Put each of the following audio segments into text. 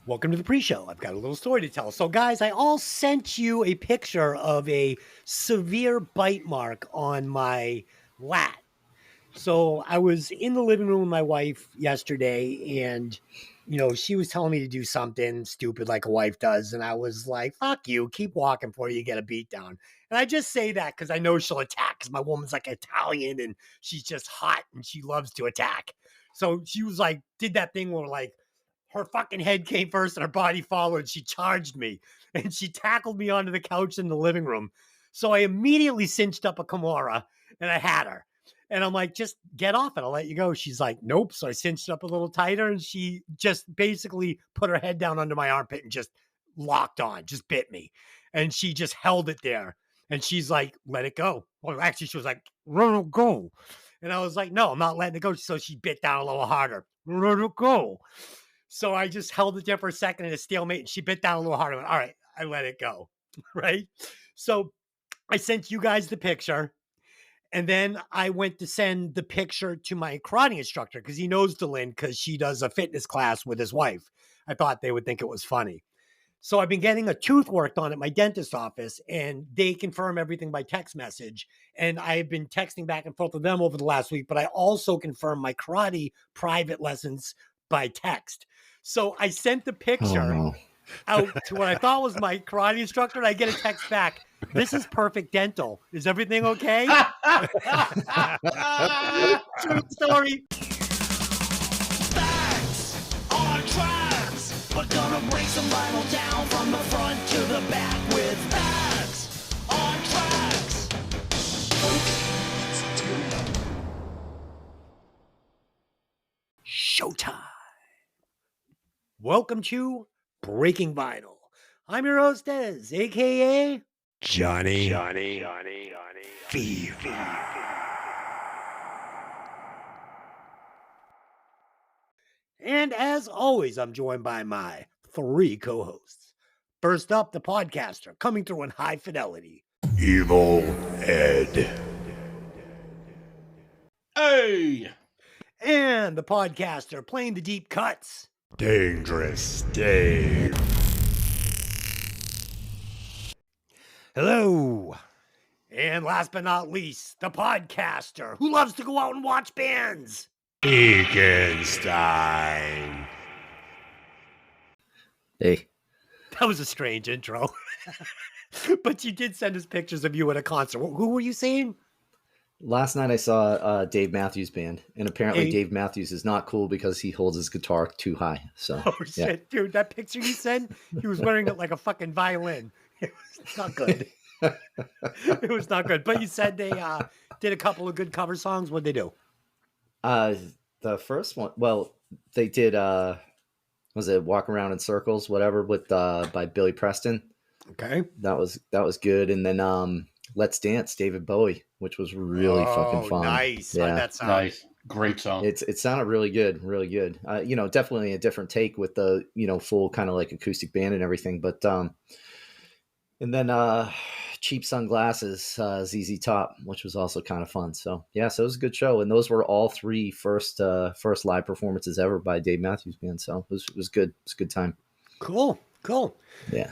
Welcome to the pre-show. I've got a little story to tell. So, guys, I all sent you a picture of a severe bite mark on my lat. So I was in the living room with my wife yesterday, and she was telling me to do something stupid like a wife does, and I was like, "Fuck you! Keep walking before you get a beat down." And I just say that because I know she'll attack. Because my woman's like Italian, and she's just hot, and she loves to attack. So she was like, did that thing where like her fucking head came first and her body followed. She charged me and she tackled me onto the couch in the living room. So I immediately cinched up a Kimura and I had her. And I'm like, just get off it. I'll let you go. She's like, nope. So I cinched up a little tighter and she just basically put her head down under my armpit and just locked on, just bit me. And she just held it there. And she's like, let it go. Well, actually, she was like, let it go. And I was like, no, I'm not letting it go. So she bit down a little harder. Let it go. So I just held it there for a second in a stalemate and she bit down a little harder. I went, all right, I let it go. Right. So I sent you guys the picture. And then I went to send the picture to my karate instructor because he knows Delin because she does a fitness class with his wife. I thought they would think it was funny. So I've been getting a tooth worked on at my dentist's office and they confirm everything by text message. And I've been texting back and forth with them over the last week, but I also confirmed my karate private lessons by text. So I sent the Oh picture no. out to what I thought was my karate instructor, and I get a text back. This is Perfect Dental. Is everything okay? True story. Facts are tracks. We're gonna break some vinyl down from the front to the back with facts on tracks. Showtime. Welcome to Breaking Vinyl. I'm your host, Des, aka Johnny Fever. And as always, I'm joined by my three co-hosts. First up, the podcaster, coming through in high fidelity. Evil Ed. Hey! And the podcaster, playing the deep cuts. Dangerous Dave. Hello. And last but not least, the podcaster who loves to go out and watch bands. Eganstein. Hey, That was a strange intro. But you did send us pictures of you at a concert. Who were you saying? last night I saw Dave Matthews Band, and apparently Hey. Dave Matthews is not cool because he holds his guitar too high. So Oh, shit, dude, that picture you sent, he was wearing it like a fucking violin. It was not good. It was not good. But you said they did a couple of good cover songs. What'd they do? The first one, well, they did was it Walk Around in Circles, whatever, with by Billy Preston. Okay. That was good. And then Let's Dance, David Bowie, which was really fucking fun. Nice. Yeah. How'd that sound? Nice. Great song. It sounded really good, really good. Definitely a different take with the full kind of like acoustic band and everything. But and then Cheap Sunglasses, ZZ Top, which was also kind of fun. So yeah, so it was a good show, and those were all three first live performances ever by Dave Matthews Band. So it was good. It's a good time. Cool. Yeah.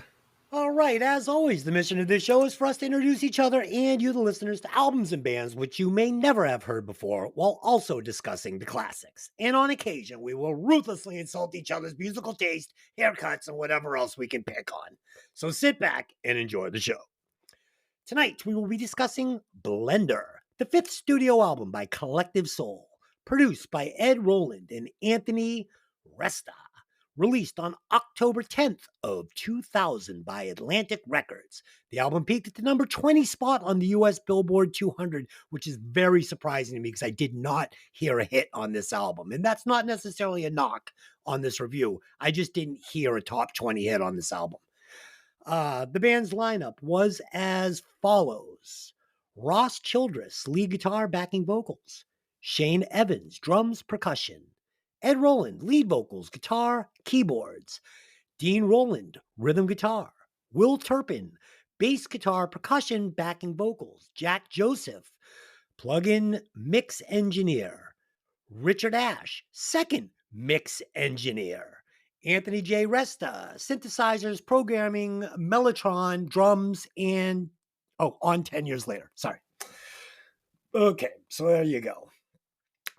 All right. As always, the mission of this show is for us to introduce each other and you, the listeners, to albums and bands which you may never have heard before, while also discussing the classics. And on occasion, we will ruthlessly insult each other's musical taste, haircuts, and whatever else we can pick on. So sit back and enjoy the show. Tonight, we will be discussing Blender, the fifth studio album by Collective Soul, produced by Ed Roland and Anthony Resta. Released on October 10th of 2000 by Atlantic Records. The album peaked at the number 20 spot on the US Billboard 200, which is very surprising to me because I did not hear a hit on this album. And that's not necessarily a knock on this review. I just didn't hear a top 20 hit on this album. The band's lineup was as follows. Ross Childress, lead guitar, backing vocals. Shane Evans, drums, percussion. Ed Roland, lead vocals, guitar, keyboards. Dean Roland, rhythm guitar. Will Turpin, bass guitar, percussion, backing vocals. Jack Joseph, plug-in mix engineer. Richard Ash, second mix engineer. Anthony J. Resta, synthesizers, programming, Mellotron, drums, and on 10 years later. Sorry. Okay, so there you go.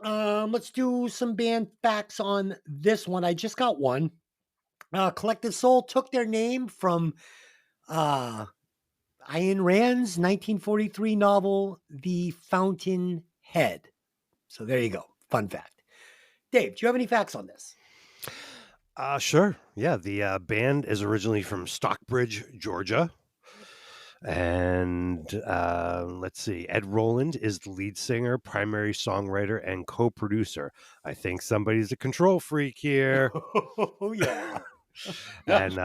Let's do some band facts on this one. I just got one. Collective Soul took their name from Ayn Rand's 1943 novel, The Fountain Head. So there you go. Fun fact. Dave, do you have any facts on this? Sure. Yeah, the band is originally from Stockbridge, Georgia. And let's see, Ed Roland is the lead singer, primary songwriter, and co-producer. I think somebody's a control freak here. Oh, yeah. And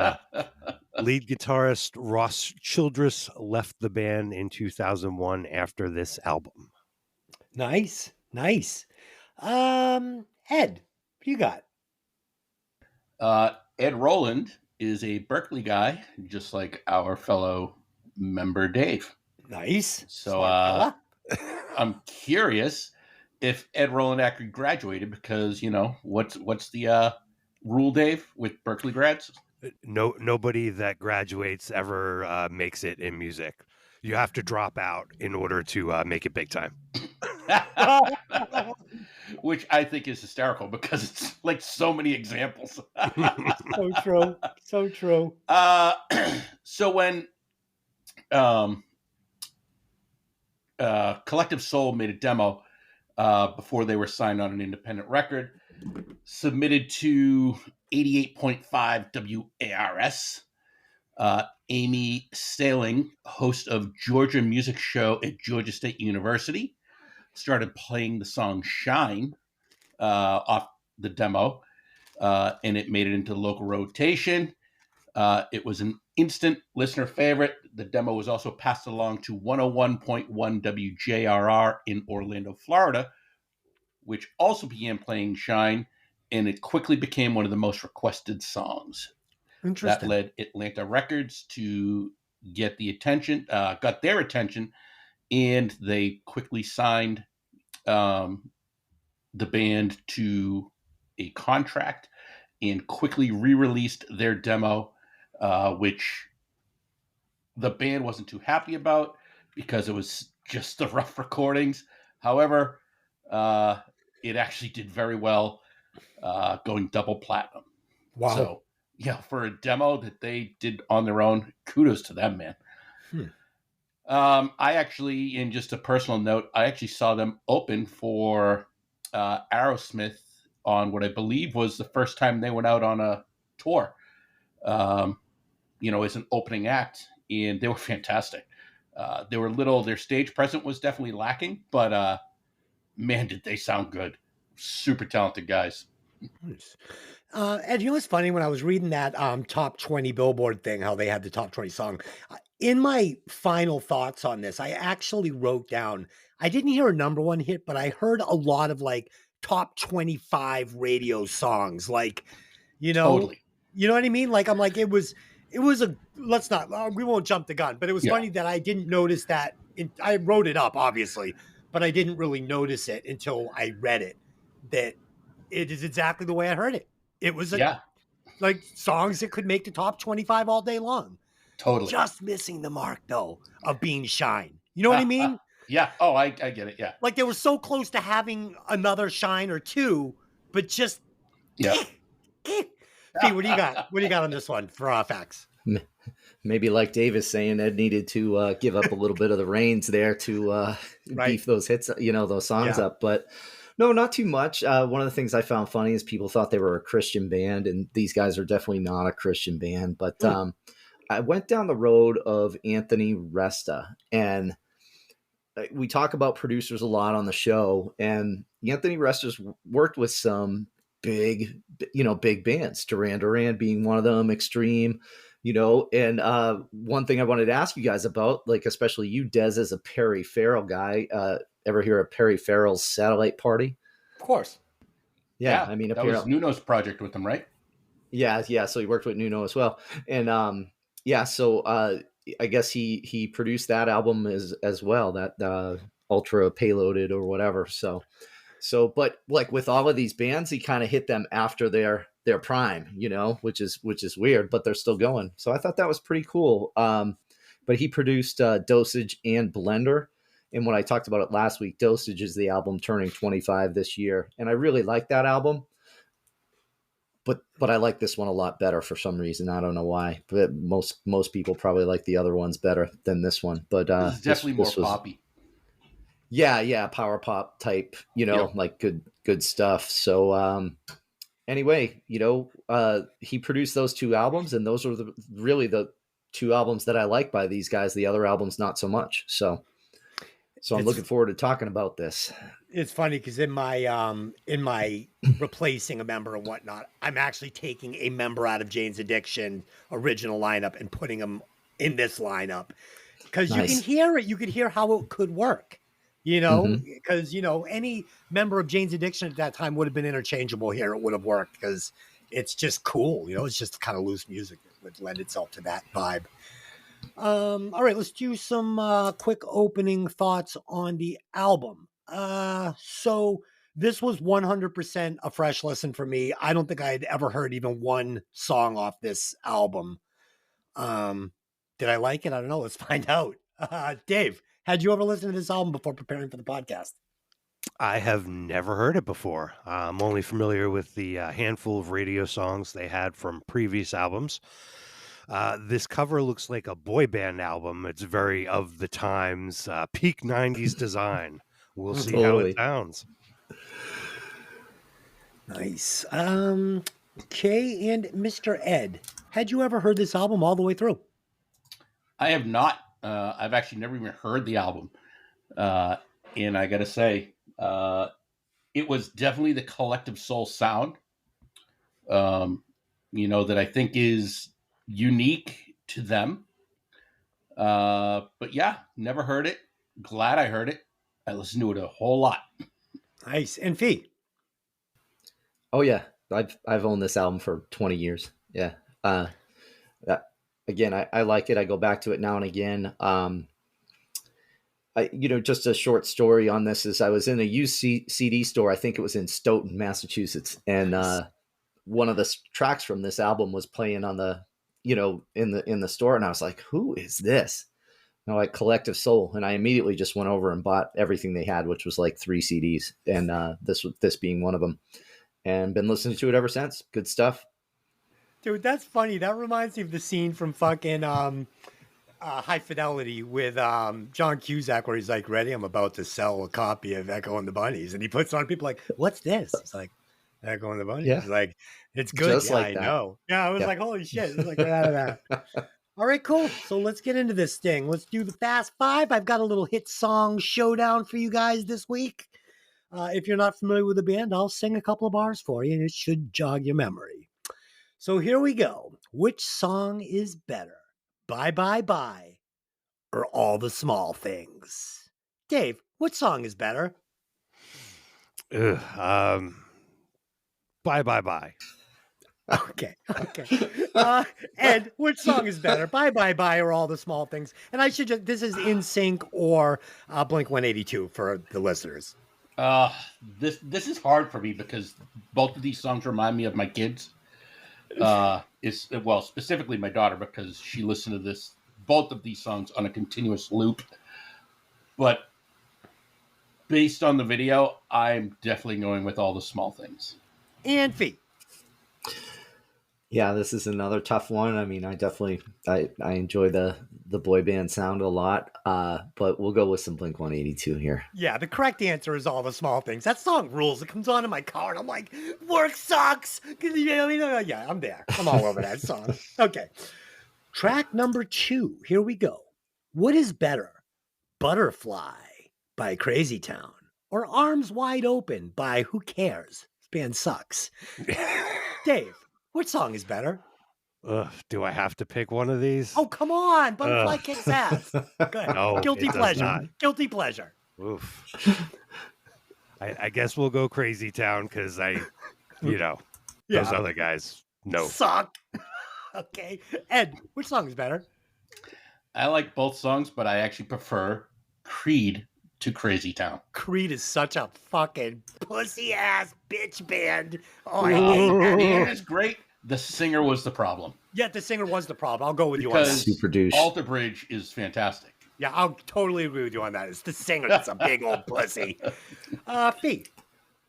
lead guitarist Ross Childress left the band in 2001 after this album. Nice. Ed, what you got? Ed Roland is a Berkeley guy, just like our fellow member Dave. Nice. So Smart I'm curious if Ed Roland actually graduated, because what's the rule, Dave, with Berkeley grads? Nobody that graduates ever makes it in music. You have to drop out in order to make it big time. Which I think is hysterical, because it's like so many examples. So true. So when Collective Soul made a demo before they were signed on an independent record, submitted to 88.5 WARS. Amy Sailing, host of Georgia Music Show at Georgia State University, started playing the song Shine off the demo, and it made it into local rotation. It was an instant listener favorite. The demo was also passed along to 101.1 WJRR in Orlando, Florida, which also began playing Shine, and it quickly became one of the most requested songs. Interesting. That led Atlanta Records to got their attention, and they quickly signed the band to a contract and quickly re-released their demo, which the band wasn't too happy about because it was just the rough recordings. However, it actually did very well, going double platinum. Wow. So, yeah, for a demo that they did on their own, kudos to them, man. I actually, in just a personal note, I actually saw them open for Aerosmith on what I believe was the first time they went out on a tour, as an opening act, and they were fantastic. Their stage presence was definitely lacking, but man, did they sound good. Super talented guys. Nice. Ed, what's funny? When I was reading that top 20 Billboard thing, how they had the top 20 song, in my final thoughts on this, I actually wrote down, I didn't hear a number one hit, but I heard a lot of like top 25 radio songs. Like, Totally. You know what I mean? Like, I'm like, we won't jump the gun, but it was funny that I didn't notice that. I wrote it up, obviously, but I didn't really notice it until I read it, that it is exactly the way I heard it. It was like songs that could make the top 25 all day long. Totally. Just missing the mark, though, of being Shine. You know what I mean? Yeah. Oh, I get it. Yeah. Like they were so close to having another Shine or two, but just Fee, what do you got? What do you got on this one for facts? Maybe like Dave is saying, Ed needed to give up a little bit of the reins there to beef those hits, those songs up. But no, not too much. One of the things I found funny is people thought they were a Christian band, and these guys are definitely not a Christian band. But I went down the road of Anthony Resta, and we talk about producers a lot on the show, and Anthony Resta's worked with some big bands, Duran Duran being one of them, Extreme, and one thing I wanted to ask you guys about, like, especially you, Des, as a Perry Farrell guy, ever hear of Perry Farrell's Satellite Party? Of course. Yeah. I mean, that was Nuno's project with them, right? Yeah. So he worked with Nuno as well. And so I guess he produced that album as well, that Ultra Payloaded or whatever. So, but like with all of these bands, he kind of hit them after their their prime, which is weird, but they're still going. So I thought that was pretty cool. But he produced Dosage and Blender. And when I talked about it last week, Dosage is the album turning 25 this year. And I really like that album. But I like this one a lot better for some reason. I don't know why. But most people probably like the other ones better than this one. But This is definitely more poppy. Yeah, power pop type, Yep. like good stuff. So anyway, he produced those two albums, and those are really the two albums that I like by these guys. The other albums not so much. So I'm looking forward to talking about this. It's funny because in my replacing a member and whatnot, I'm actually taking a member out of Jane's Addiction original lineup and putting them in this lineup because Nice. you can hear it. You could hear how it could work, because any member of Jane's Addiction at that time would have been interchangeable here. It would have worked because it's just cool. It's just kind of loose music that would lend itself to that vibe. All right, let's do some quick opening thoughts on the album. So this was 100% a fresh listen for me. I don't think I had ever heard even one song off this album. Did I like it? I don't know. Let's find out. Dave, had you ever listened to this album before preparing for the podcast? I have never heard it before. I'm only familiar with the handful of radio songs they had from previous albums. This cover looks like a boy band album. It's very of the times, peak 90s design. We'll see how Totally. it sounds. Nice. Okay, and Mr. Ed, had you ever heard this album all the way through? I have not. I've actually never even heard the album. And I got to say, it was definitely the Collective Soul sound, that I think is unique to them. But yeah, never heard it. Glad I heard it. I listened to it a whole lot. Nice. And Fee? Oh yeah, I've owned this album for 20 years. Yeah. Again, I like it. I go back to it now and again. Just a short story on this is I was in a used CD store. I think it was in Stoughton, Massachusetts, and one of the tracks from this album was playing on the, in the store, and I was like, "Who is this?" And I'm like, Collective Soul, and I immediately just went over and bought everything they had, which was like 3 CDs, and this being one of them, and been listening to it ever since. Good stuff. Dude, that's funny. That reminds me of the scene from fucking High Fidelity with John Cusack where he's like, ready, I'm about to sell a copy of Echo and the Bunnies. And he puts it on, people like, what's this? It's like, Echo and the Bunnies. Yeah. He's like, it's good. Just Yeah, like I that. know. Yeah, I was like, holy shit. It's like right out of that. All right, cool. So let's get into this thing. Let's do the Fast Five. I've got a little hit song showdown for you guys this week. If you're not familiar with the band, I'll sing a couple of bars for you, and it should jog your memory. So here we go. Which song is better? Bye, Bye, Bye, or All the Small Things? Dave, what song is better? Bye, bye, bye. Okay. Ed, which song is better? Bye, Bye, Bye, or All the Small Things? And I should just, this is NSYNC or Blink-182 for the listeners. This is hard for me because both of these songs remind me of my kids. Specifically my daughter, because she listened to both of these songs on a continuous loop. But based on the video, I'm definitely going with All the Small Things. And Fee. Yeah, this is another tough one. I mean, I enjoy the boy band sound a lot, but we'll go with some Blink-182 here. Yeah, the correct answer is All the Small Things. That song rules. It comes on in my car, and I'm like, work sucks. Yeah, I'm there. I'm all over that song. Okay. Track number 2. Here we go. What is better? Butterfly by Crazy Town or Arms Wide Open by Who Cares? This band sucks. Dave, which song is better? Do I have to pick one of these? Oh, come on. Butterfly kicks ass. Good. No, Guilty it does pleasure. not. Guilty pleasure. Oof. I guess we'll go Crazy Town because those other guys, no. Suck. Okay. Ed, which song is better? I like both songs, but I actually prefer Creed to Crazy Town. Creed is such a fucking pussy ass bitch band. Oh, I The hate that. band is great. The singer was the problem. Yeah, the singer was the problem. I'll go with you on that. Because Super douche. Alter Bridge is fantastic. Yeah, I'll totally agree with you on that. It's the singer that's a big old pussy. Fee,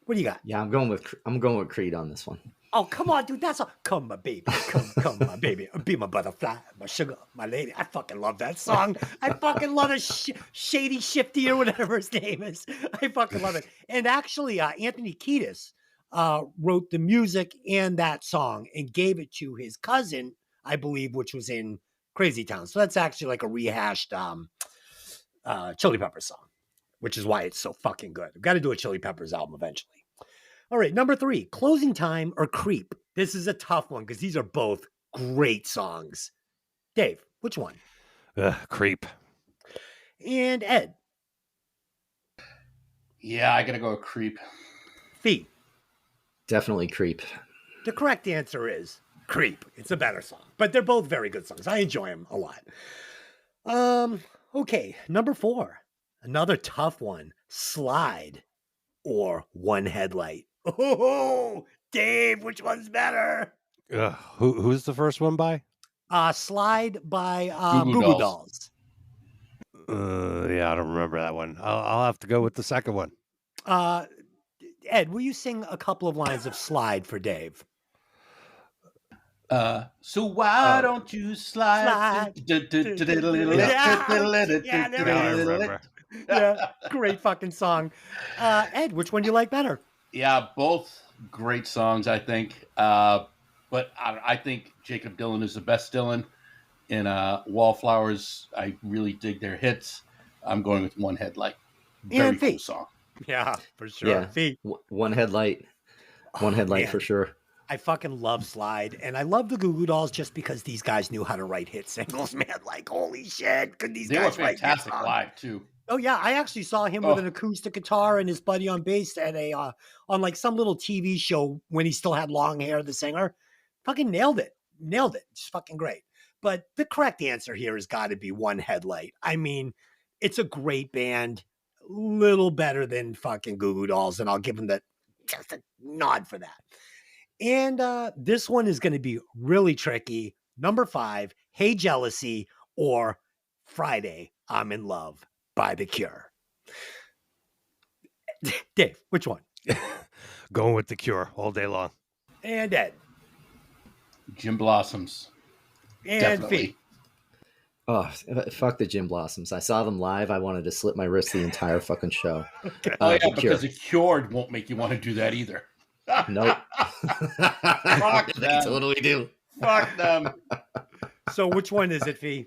what do you got? Yeah, I'm going with Creed on this one. Oh, come on, dude. That's a come, my baby. Come, my baby. Be my butterfly, my sugar, my lady. I fucking love that song. I fucking love it. Shady Shifty or whatever his name is. I fucking love it. And actually, Anthony Kiedis wrote the music and that song and gave it to his cousin, I believe, which was in Crazy Town. So that's actually like a rehashed Chili Peppers song, which is why it's so fucking good. I've got to do a Chili Peppers album eventually. All right, number 3, Closing Time or Creep. This is a tough one because these are both great songs. Dave, which one? Creep. And Ed, Yeah, I gotta go with Creep. Fee. Definitely Creep. The correct answer is Creep. It's a better song, but they're both very good songs. I enjoy them a lot. Okay, number 4, another tough one. Slide or One Headlight. Oh, Dave, which one's better? Who's the first one by? Slide by Goo Goo Goo Goo Dolls. Yeah, I don't remember that one. I'll have to go with the second one. Ed, will you sing a couple of lines of Slide for Dave? So why don't you slide? Yeah, there Now I it is. remember. Yeah, great fucking song. Ed, which one do you like better? Yeah, both great songs, I think. But I think Jacob Dylan is the best Dylan. And Wallflowers, I really dig their hits. I'm going with One Headlight. Very And cool Fee. song. Yeah, for sure. Yeah. Fee. One headlight. One headlight man. for sure. I fucking love Slide, and I love the Goo Goo Dolls just because these guys knew how to write hit singles, man. Like, holy shit, could these They were guys write hit fantastic songs? live, too. Oh yeah, I actually saw him with an acoustic guitar and his buddy on bass at a on like some little TV show when he still had long hair. The singer, fucking nailed it, It's fucking great. But the correct answer here has got to be One Headlight. I mean, it's a great band, little better than fucking Goo Goo Dolls, and I'll give them just a nod for that. And this one is going to be really tricky. Number 5, Hey Jealousy or Friday, I'm in Love by The Cure. Dave, which one? Going with The Cure all day long. And Ed. Jim Blossoms. And Definitely. Fee. Oh, fuck the Gin Blossoms. I saw them live. I wanted to slit my wrist the entire fucking show. Oh, yeah, The because The Cure won't make you want to do that either. Nope. They them. totally do. Fuck them. So which one is it, Fee?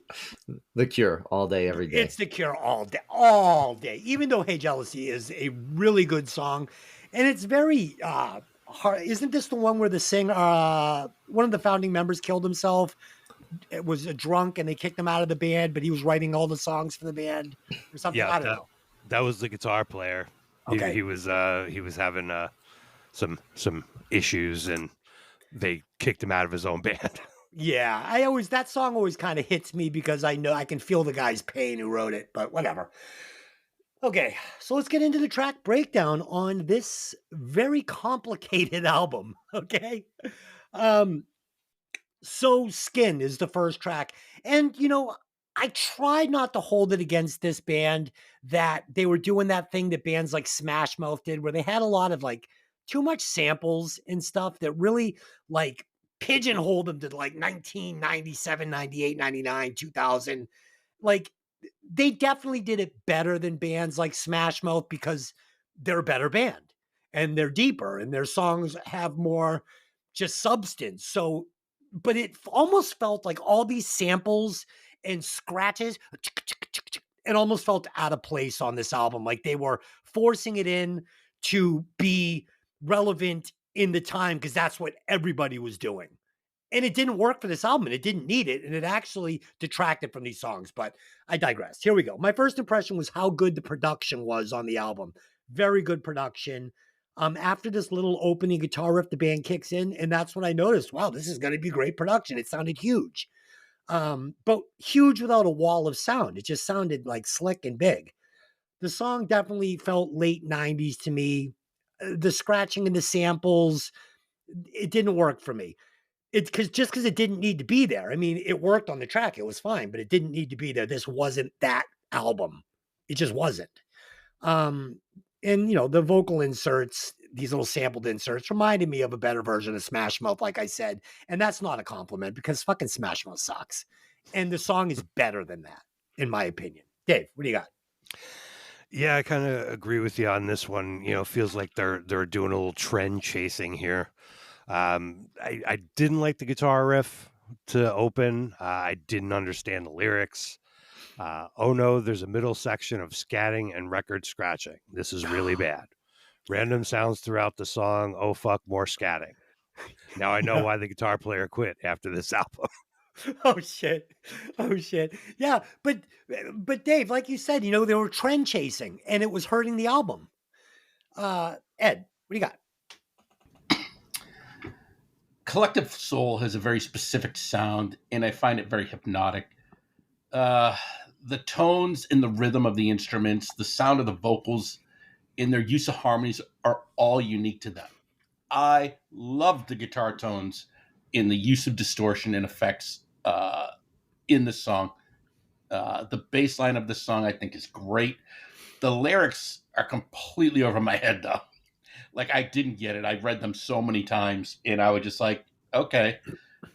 The Cure all day, every day. It's The Cure all day, all day. Even though Hey Jealousy is a really good song, and it's very hard. Isn't this the one where the singer, one of the founding members, killed himself? It was a drunk, and they kicked him out of the band, but he was writing all the songs for the band or something. Yeah, I don't know. That was the guitar player. Okay. He was having some issues, and they kicked him out of his own band. Yeah, that song always kind of hits me because I know I can feel the guy's pain who wrote it, but whatever. Okay, so let's get into the track breakdown on this very complicated album. Okay. So Skin is the first track. And, I tried not to hold it against this band that they were doing that thing that bands like Smash Mouth did, where they had a lot of like too much samples and stuff that really like pigeonholed them to like 1997, 98, 99, 2000. Like they definitely did it better than bands like Smash Mouth because they're a better band and they're deeper and their songs have more just substance. So, but it almost felt like all these samples and scratches, it almost felt out of place on this album. Like they were forcing it in to be relevant in the time because that's what everybody was doing. And it didn't work for this album and it didn't need it. And it actually detracted from these songs, but I digress. Here we go. My first impression was how good the production was on the album. Very good production. After this little opening guitar riff, the band kicks in, and that's when I noticed, wow, this is going to be great production. It sounded huge, but huge without a wall of sound. It just sounded like slick and big. The song definitely felt late 90s to me. The scratching and the samples, it didn't work for me. It's because it didn't need to be there. I mean, it worked on the track, it was fine, but it didn't need to be there. This wasn't that album. It just wasn't. Um, and the vocal inserts, these little sampled inserts, reminded me of a better version of Smash Mouth, like I said. And that's not a compliment because fucking Smash Mouth sucks. And the song is better than that, in my opinion. Dave, what do you got? Yeah, I kind of agree with you on this one. Feels like they're doing a little trend chasing here. I didn't like the guitar riff to open. I didn't understand the lyrics. Oh no, there's a middle section of scatting and record scratching. This is really bad. Random sounds throughout the song. Oh fuck, more scatting. Now I know why the guitar player quit after this album. Oh shit. Oh shit. Yeah, but Dave, like you said, they were trend chasing and it was hurting the album. Ed, what do you got? Collective Soul has a very specific sound, and I find it very hypnotic. The tones and the rhythm of the instruments, the sound of the vocals, and their use of harmonies are all unique to them. I love the guitar tones in the use of distortion and effects in the song. The bass line of the song, I think, is great. The lyrics are completely over my head, though. Like, I didn't get it. I read them so many times, and I was just like, okay.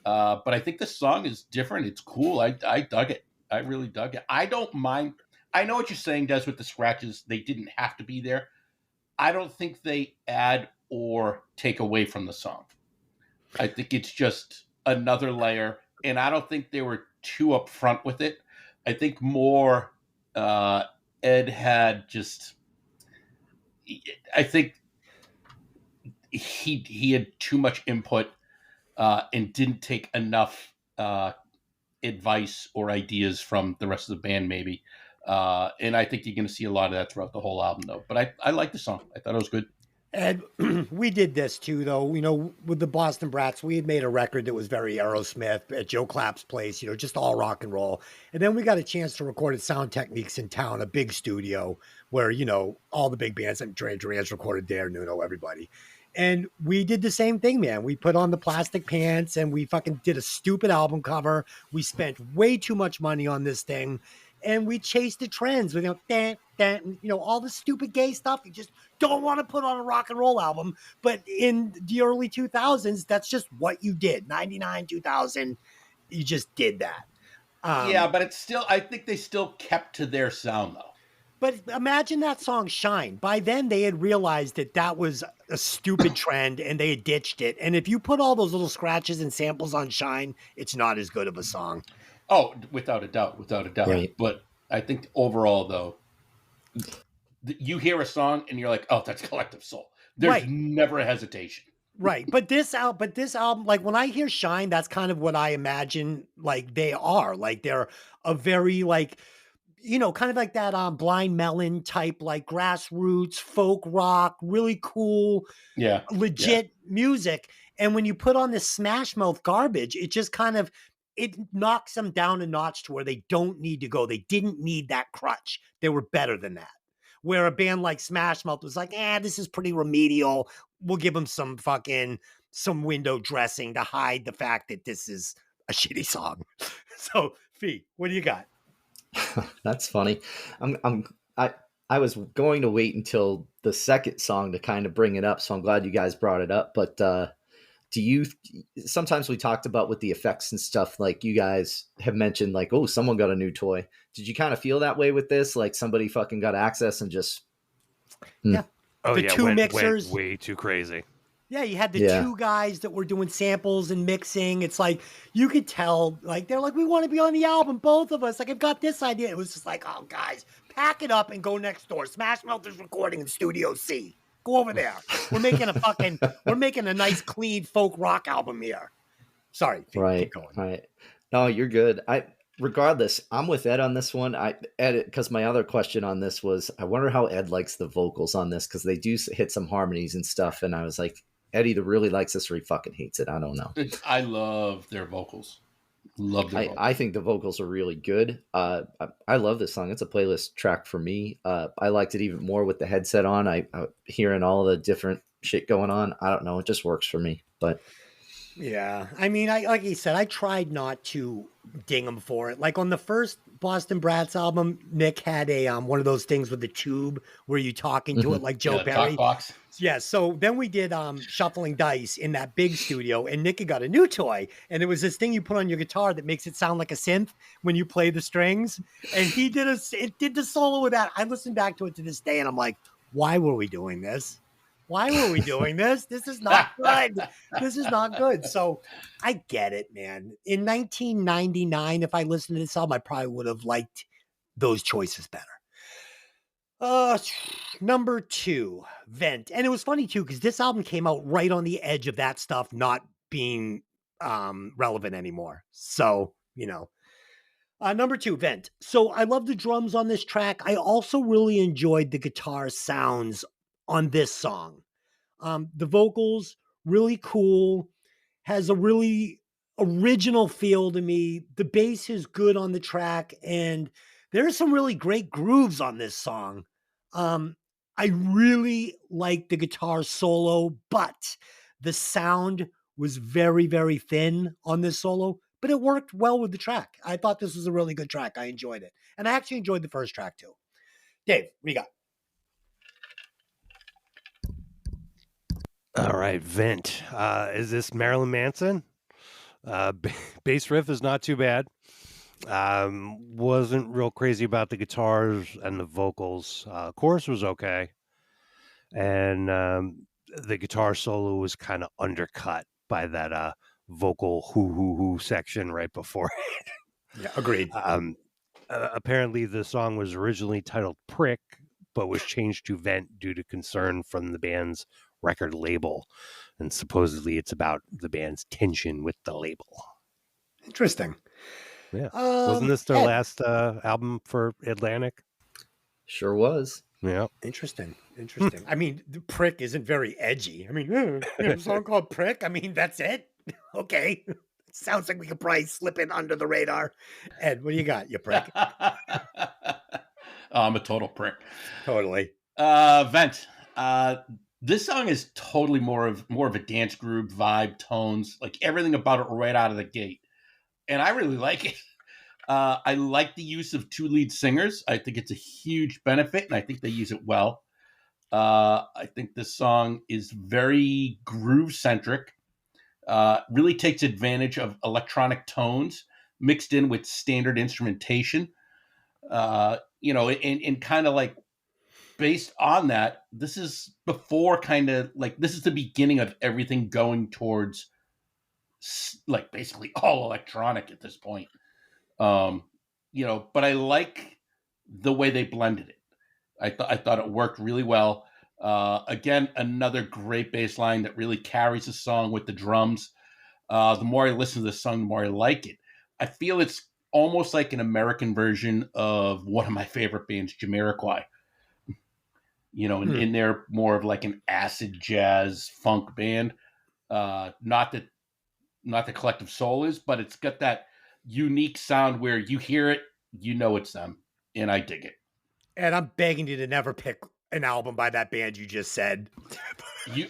But I think the song is different. It's cool. I dug it. I really dug it. I don't mind. I know what you're saying, Des, with the scratches. They didn't have to be there. I don't think they add or take away from the song. I think it's just another layer, and I don't think they were too upfront with it. I think more Ed had just... I think he had too much input and didn't take enough advice or ideas from the rest of the band, maybe. And I think you're going to see a lot of that throughout the whole album, though. But I like the song. I thought it was good. And we did this too, though. With the Boston Brats, we had made a record that was very Aerosmith at Joe Clapp's place, just all rock and roll. And then we got a chance to record at Sound Techniques in town, a big studio where, all the big bands, and Duran Duran's recorded there, Nuno, everybody. And we did the same thing, man. We put on the plastic pants and we fucking did a stupid album cover. We spent way too much money on this thing. And we chased the trends with, all the stupid gay stuff. You just don't want to put on a rock and roll album. But in the early 2000s, that's just what you did. 99, 2000, you just did that. Yeah, but it's still, I think they still kept to their sound, though. But imagine that song Shine. By then, they had realized that was a stupid trend and they had ditched it. And if you put all those little scratches and samples on Shine, it's not as good of a song. Oh, without a doubt. Right. But I think overall, though, you hear a song and you're like, oh, that's Collective Soul. There's never a hesitation. Right. But this album, like when I hear Shine, that's kind of what I imagine like they are. Like they're a very like, kind of like that Blind Melon type, like grassroots, folk rock, really cool, legit music. And when you put on this Smash Mouth garbage, it just kind of, it knocks them down a notch to where they don't need to go. They didn't need that crutch. They were better than that. Where a band like Smash Mouth was like, this is pretty remedial. We'll give them some window dressing to hide the fact that this is a shitty song. So, Fee, what do you got? That's funny. I was going to wait until the second song to kind of bring it up, so I'm glad you guys brought it up. But sometimes we talked about with the effects and stuff, like you guys have mentioned, like, oh, someone got a new toy. Did you kind of feel that way with this? Like somebody fucking got access and just... Yeah. Oh, the two mixers. Went way too crazy. Yeah, you had the two guys that were doing samples and mixing. It's like, you could tell, like, they're like, we want to be on the album, both of us. Like, I've got this idea. It was just like, oh, guys, pack it up and go next door. Smash Mouth is recording in Studio C. Go over there. We're making a nice, clean folk rock album here. Sorry. Right. No, you're good. Regardless, I'm with Ed on this one. Because my other question on this was, I wonder how Ed likes the vocals on this, because they do hit some harmonies and stuff. And I was like, Ed either really likes this or he fucking hates it. I don't know. I love their vocals. Love the vocals. I think the vocals are really good. I love this song. It's a playlist track for me. I liked it even more with the headset on. I hearing all the different shit going on. I don't know. It just works for me. But Yeah, I mean, I like you said, I tried not to ding him for it. Like on the first Boston Brats album, Nick had a one of those things with the tube where you talk into it like Joe Yeah, Perry. Talk box. Yeah, so then we did shuffling dice in that big studio, and Nick had got a new toy, and it was this thing you put on your guitar that makes it sound like a synth when you play the strings. And he did it did the solo with that. I listened back to it to this day, and I'm like, why were we doing this? Why were we doing this? This is not good. This is not good. So I get it, man. In 1999, if I listened to this album, I probably would have liked those choices better. Number 2, Vent. And it was funny too, because this album came out right on the edge of that stuff not being relevant anymore. So, you know. Number 2, Vent. So I love the drums on this track. I also really enjoyed the guitar sounds on this song. The vocals, really cool, has a really original feel to me. The bass is good on the track, and there are some really great grooves on this song. I really like the guitar solo, but the sound was very, very thin on this solo, but it worked well with the track. I thought this was a really good track. I enjoyed it. And I actually enjoyed the first track too. Dave, what do you got? All right, Vent. Is this Marilyn Manson? Bass riff is not too bad. Wasn't real crazy about the guitars and the vocals. Chorus was okay. And the guitar solo was kind of undercut by that vocal hoo section right before. Yeah, agreed. Apparently the song was originally titled Prick, but was changed to Vent due to concern from the band's record label. And supposedly it's about the band's tension with the label. Interesting. Yeah. Wasn't this their Ed. last album for Atlantic? sure was. Yeah. Interesting. I mean, the Prick isn't very edgy. I mean, a song called Prick. I mean, that's it. Okay. Sounds like we could probably slip in under the radar. Ed, what do you got, you prick? I'm a total prick. Totally. Vent. This song is totally more of a dance groove vibe, tones, like everything about it right out of the gate. And I really like it. I like the use of 2 lead singers. I think it's a huge benefit, and I think they use it well. I think this song is very groove-centric. Really takes advantage of electronic tones mixed in with standard instrumentation. And kind of like based on that, this is before kind of like this is the beginning of everything going towards like basically all electronic at this point. But I like the way they blended it. I thought it worked really well. Again, another great bass line that really carries the song with the drums. The more I listen to this song, the more I like it. I feel it's almost like an American version of one of my favorite bands, Jamiroquai. And they're more of like an acid jazz funk band. Not that Collective Soul is, but it's got that unique sound where you hear it, you know it's them, and I dig it. And I'm begging you to never pick an album by that band you just said. Dude,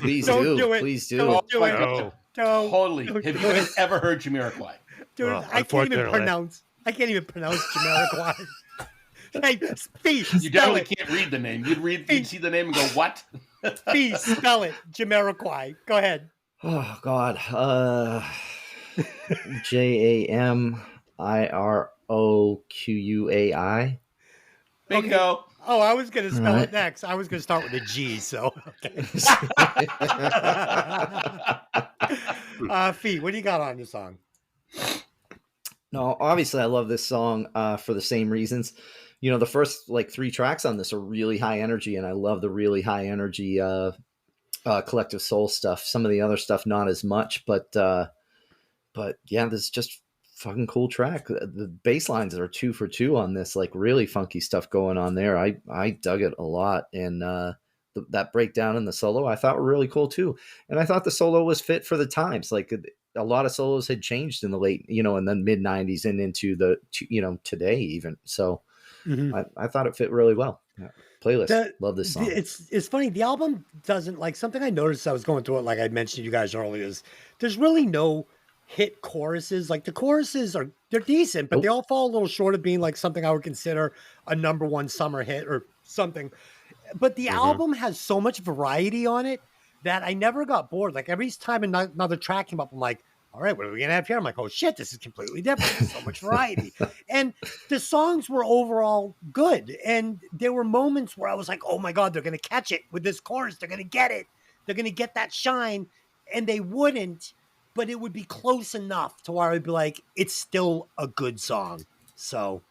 Please Don't do it. Please do. Don't do it. No. No. totally. Don't Have do you it. guys ever heard Jamiroquai? Dude, Well, I can't even unfortunately. pronounce Jamiroquai. Hey, Fee, You spell definitely it. can't read the name. You'd see the name and go, what? Fee, spell it. Jamiroquai. Go ahead. Oh God. Jamiroquai. Bingo. Oh, I was going to spell Right. it next. I was going to start with a G, so. Okay. Fee, what do you got on your song? No, obviously I love this song for the same reasons. The first like 3 tracks on this are really high energy, and I love the really high energy Collective Soul stuff. Some of the other stuff not as much, but yeah, this is just fucking cool track. The bass lines are 2 for 2 on this, like really funky stuff going on there. I dug it a lot, and that breakdown in the solo I thought were really cool too. And I thought the solo was fit for the times. Like a lot of solos had changed in the late, in the mid 90s and into today even. So I thought it fit really well. Yeah. Playlist. Love this song. It's funny. The album doesn't, like, something I noticed. I was going through it, like I mentioned to you guys earlier, is there's really no hit choruses. Like, the choruses they're decent, but they all fall a little short of being like something I would consider a number one summer hit or something. But the album has so much variety on it that I never got bored. Like, every time another track came up, I'm like, all right, what are we going to have here? I'm like, oh shit, this is completely different. There's so much variety. And the songs were overall good. And there were moments where I was like, oh my God, they're going to catch it with this chorus. They're going to get it. They're going to get that shine. And they wouldn't, but it would be close enough to where I'd be like, it's still a good song. So,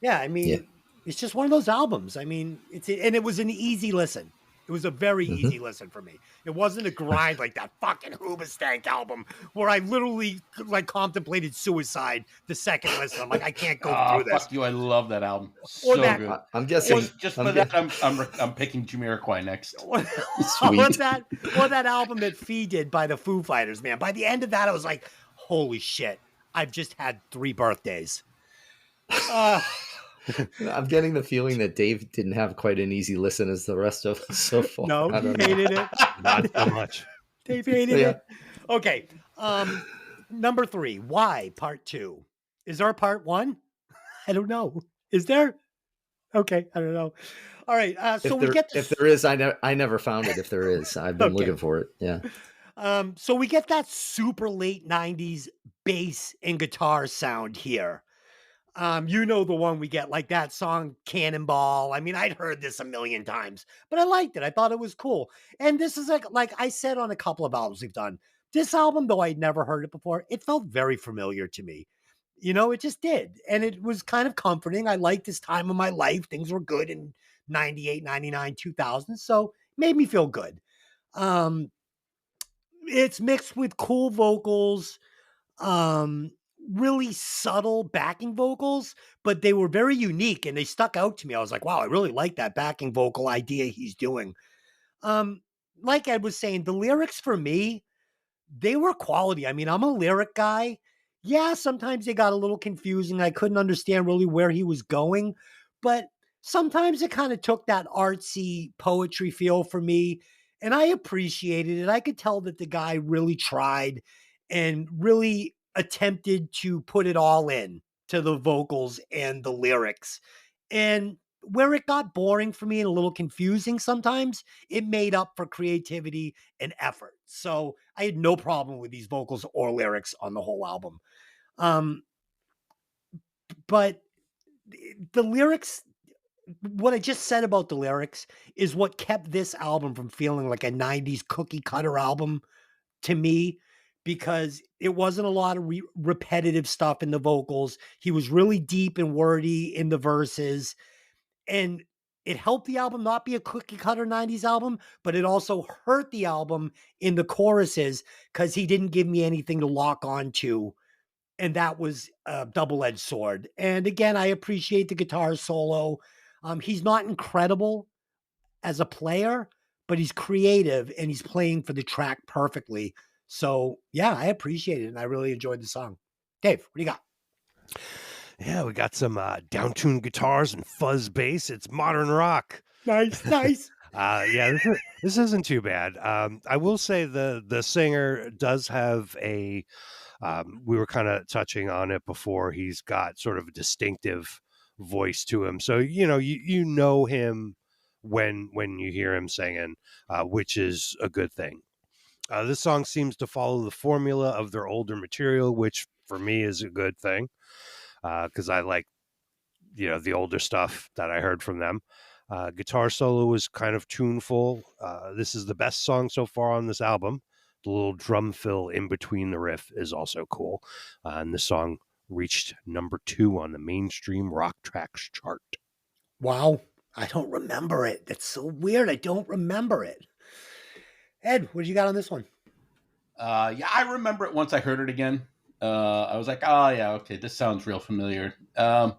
yeah, I mean, it's just one of those albums. I mean, and it was an easy listen. It was a very easy listen for me. It wasn't a grind like that fucking Hoobastank album where I literally like contemplated suicide the second listen. I'm like, I can't go through this. Fuck you! I love that album. Or So that- good. I'm guessing. Just for that, I'm picking Jamiroquai next. Or that album that Fee did by the Foo Fighters, man. By the end of that, I was like, holy shit, I've just had 3 birthdays. I'm getting the feeling that Dave didn't have quite an easy listen as the rest of us so far. No, I he don't know. hated it. Not so much. Dave hated Yeah. it. Okay. Number 3, Why Part 2. Is there a Part 1? I don't know. Is there? Okay, I don't know. All right. So we get if there is, I never found it. If there is, I've been looking for it. Yeah. So we get that super late 90s bass and guitar sound here. The one we get, like that song Cannonball. I mean, I'd heard this a million times, but I liked it. I thought it was cool. And this is like I said on a couple of albums we've done. This album, though I'd never heard it before, it felt very familiar to me. It just did. And it was kind of comforting. I liked this time of my life. Things were good in 98, 99, 2000. So it made me feel good. It's mixed with cool vocals, really subtle backing vocals, but they were very unique and they stuck out to me. I was like, wow, I really like that backing vocal idea he's doing. Like Ed was saying, the lyrics for me, they were quality. I mean, I'm a lyric guy. Yeah, sometimes they got a little confusing. I couldn't understand really where he was going, but sometimes it kind of took that artsy poetry feel for me, and I appreciated it. I could tell that the guy really tried and really attempted to put it all in to the vocals and the lyrics. And where it got boring for me and a little confusing sometimes, it made up for creativity and effort. So I had no problem with these vocals or lyrics on the whole album. But the lyrics, what I just said about the lyrics is what kept this album from feeling like a 90s cookie cutter album to me, because it wasn't a lot of repetitive stuff in the vocals. He was really deep and wordy in the verses, and it helped the album not be a cookie cutter 90s album, but it also hurt the album in the choruses because he didn't give me anything to lock on to. And that was a double-edged sword. And again, I appreciate the guitar solo. He's not incredible as a player, but he's creative and he's playing for the track perfectly. So yeah, I appreciate it. And I really enjoyed the song. Dave, what do you got? Yeah, we got some down-tuned guitars and fuzz bass. It's modern rock. Nice. Yeah, this isn't too bad. I will say the singer does have a. We were kind of touching on it before. He's got sort of a distinctive voice to him, so you know him when you hear him singing, which is a good thing. This song seems to follow the formula of their older material, which for me is a good thing. Because I like, the older stuff that I heard from them. Guitar solo was kind of tuneful. This is the best song so far on this album. The little drum fill in between the riff is also cool. And the song reached number 2 on the mainstream rock tracks chart. Wow. I don't remember it. That's so weird. I don't remember it. Ed, what do you got on this one? Yeah, I remember it once I heard it again. I was like, oh yeah, okay, this sounds real familiar. But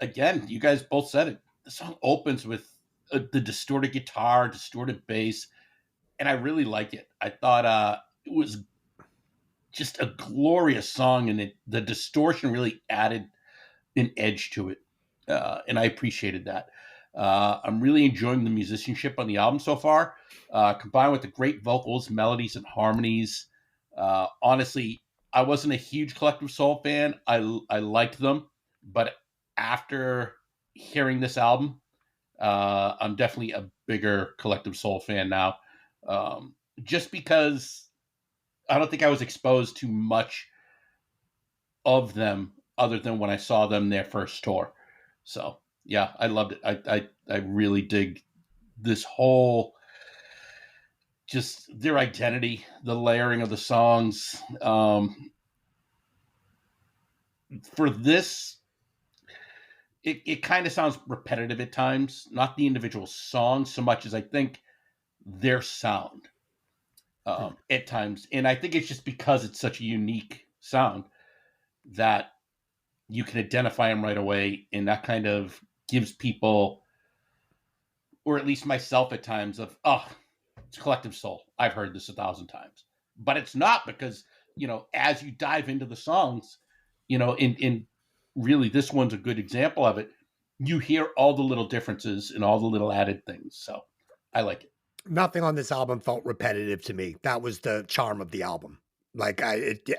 again, you guys both said it. The song opens with the distorted guitar, distorted bass, and I really like it. I thought it was just a glorious song, and the distortion really added an edge to it, and I appreciated that. I'm really enjoying the musicianship on the album so far, combined with the great vocals, melodies, and harmonies. Honestly, I wasn't a huge Collective Soul fan. I liked them, but after hearing this album, I'm definitely a bigger Collective Soul fan now. Just because I don't think I was exposed to much of them other than when I saw them their first tour. So yeah, I loved it. I really dig this whole, just their identity, the layering of the songs. For this, it kind of sounds repetitive at times, not the individual songs so much as I think their sound at times. And I think it's just because it's such a unique sound that you can identify them right away. And that kind of gives people, or at least myself at times, of, oh, it's Collective Soul. I've heard this 1,000 times. But it's not, because, as you dive into the songs, in really, this one's a good example of it. You hear all the little differences and all the little added things. So I like it. Nothing on this album felt repetitive to me. That was the charm of the album. Like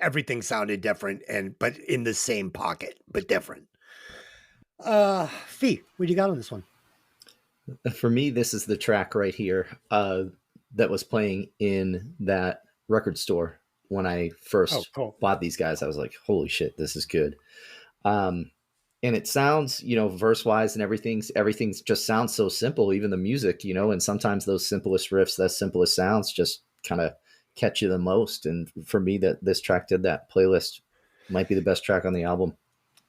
everything sounded different, but in the same pocket, but different. Fee, what do you got on this one? For me, this is the track right here that was playing in that record store when I first bought these guys. I was like, holy shit, this is good. And it sounds, verse-wise and everything's just sounds so simple, even the music, and sometimes those simplest riffs, those simplest sounds just kind of catch you the most. And for me, this track did that. Playlist might be the best track on the album.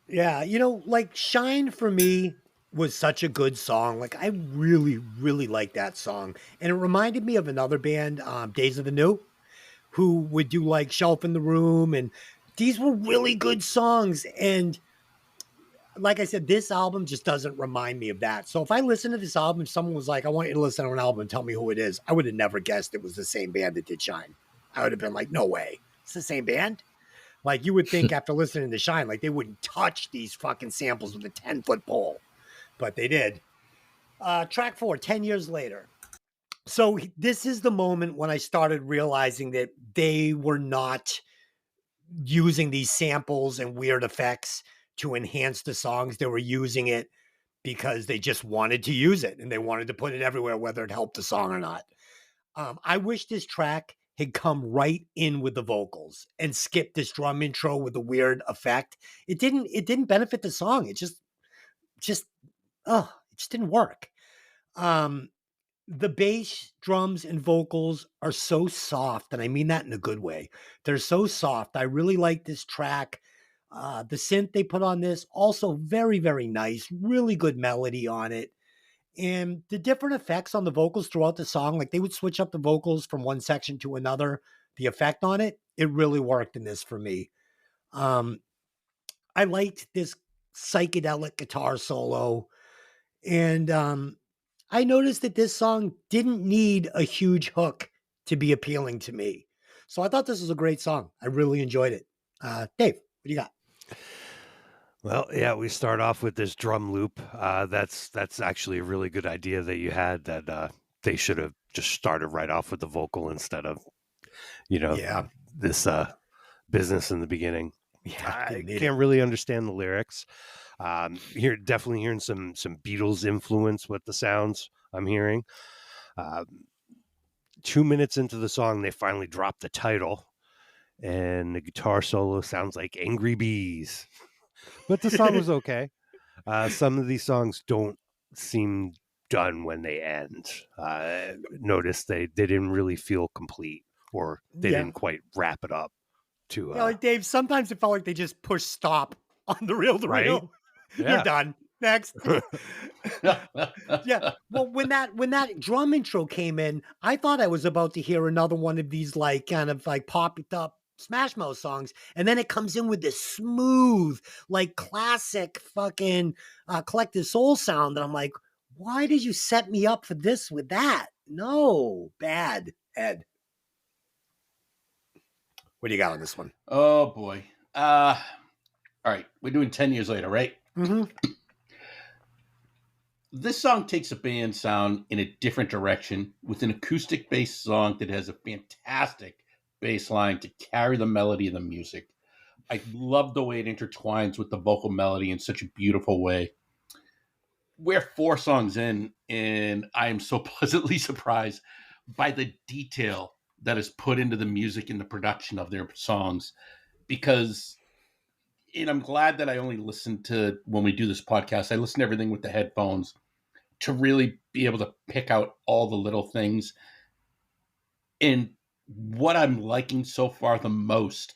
Yeah, like Shine for me was such a good song. Like I really, really like that song. And it reminded me of another band, Days of the New, who would do like Shelf in the Room. And these were really good songs. And like I said, this album just doesn't remind me of that. So if I listen to this album, if someone was like, I want you to listen to an album and tell me who it is, I would have never guessed it was the same band that did Shine. I would have been like, no way. It's the same band. Like you would think after listening to Shine, like they wouldn't touch these fucking samples with a 10-foot pole, but they did. Track 4, 10 years later. So this is the moment when I started realizing that they were not using these samples and weird effects to enhance the songs. They were using it because they just wanted to use it and they wanted to put it everywhere, whether it helped the song or not. I wish this track had come right in with the vocals and skipped this drum intro with a weird effect. It didn't benefit the song. It just didn't work. The bass, drums, and vocals are so soft, and I mean that in a good way. They're so soft. I really like this track. The synth they put on this, also very, very nice. Really good melody on it. And the different effects on the vocals throughout the song, like they would switch up the vocals from one section to another. The effect on it, it really worked in this for me. I liked this psychedelic guitar solo. And I noticed that this song didn't need a huge hook to be appealing to me. So I thought this was a great song. I really enjoyed it. Dave, what do you got? Well, yeah, we start off with this drum loop. That's actually a really good idea that you had, that they should have just started right off with the vocal instead of, this business in the beginning. Yeah, I can't really understand the lyrics. Definitely hearing some Beatles influence with the sounds I'm hearing. 2 minutes into the song, they finally drop the title, and the guitar solo sounds like Angry Bees. But the song was okay. Some of these songs don't seem done when they end. Notice they didn't really feel complete, or they didn't quite wrap it up. Like Dave, sometimes it felt like they just pushed stop on the reel-to-reel. Right? Yeah. You're done. Next. Yeah. Well, when that drum intro came in, I thought I was about to hear another one of these like kind of like popped up Smash Mouth songs, and then it comes in with this smooth, like classic fucking Collective Soul sound. And I'm like, why did you set me up for this with that? No, bad, Ed. What do you got on this one? Oh boy. All right, we're doing 10 years later, right? Mm-hmm. This song takes a band sound in a different direction with an acoustic based song that has a fantastic bass line to carry the melody of the music. I love the way it intertwines with the vocal melody in such a beautiful way. We're 4 songs in, and I am so pleasantly surprised by the detail that is put into the music and the production of their songs. Because, and I'm glad that I only listen to, when we do this podcast, I listen to everything with the headphones to really be able to pick out all the little things. And what I'm liking so far the most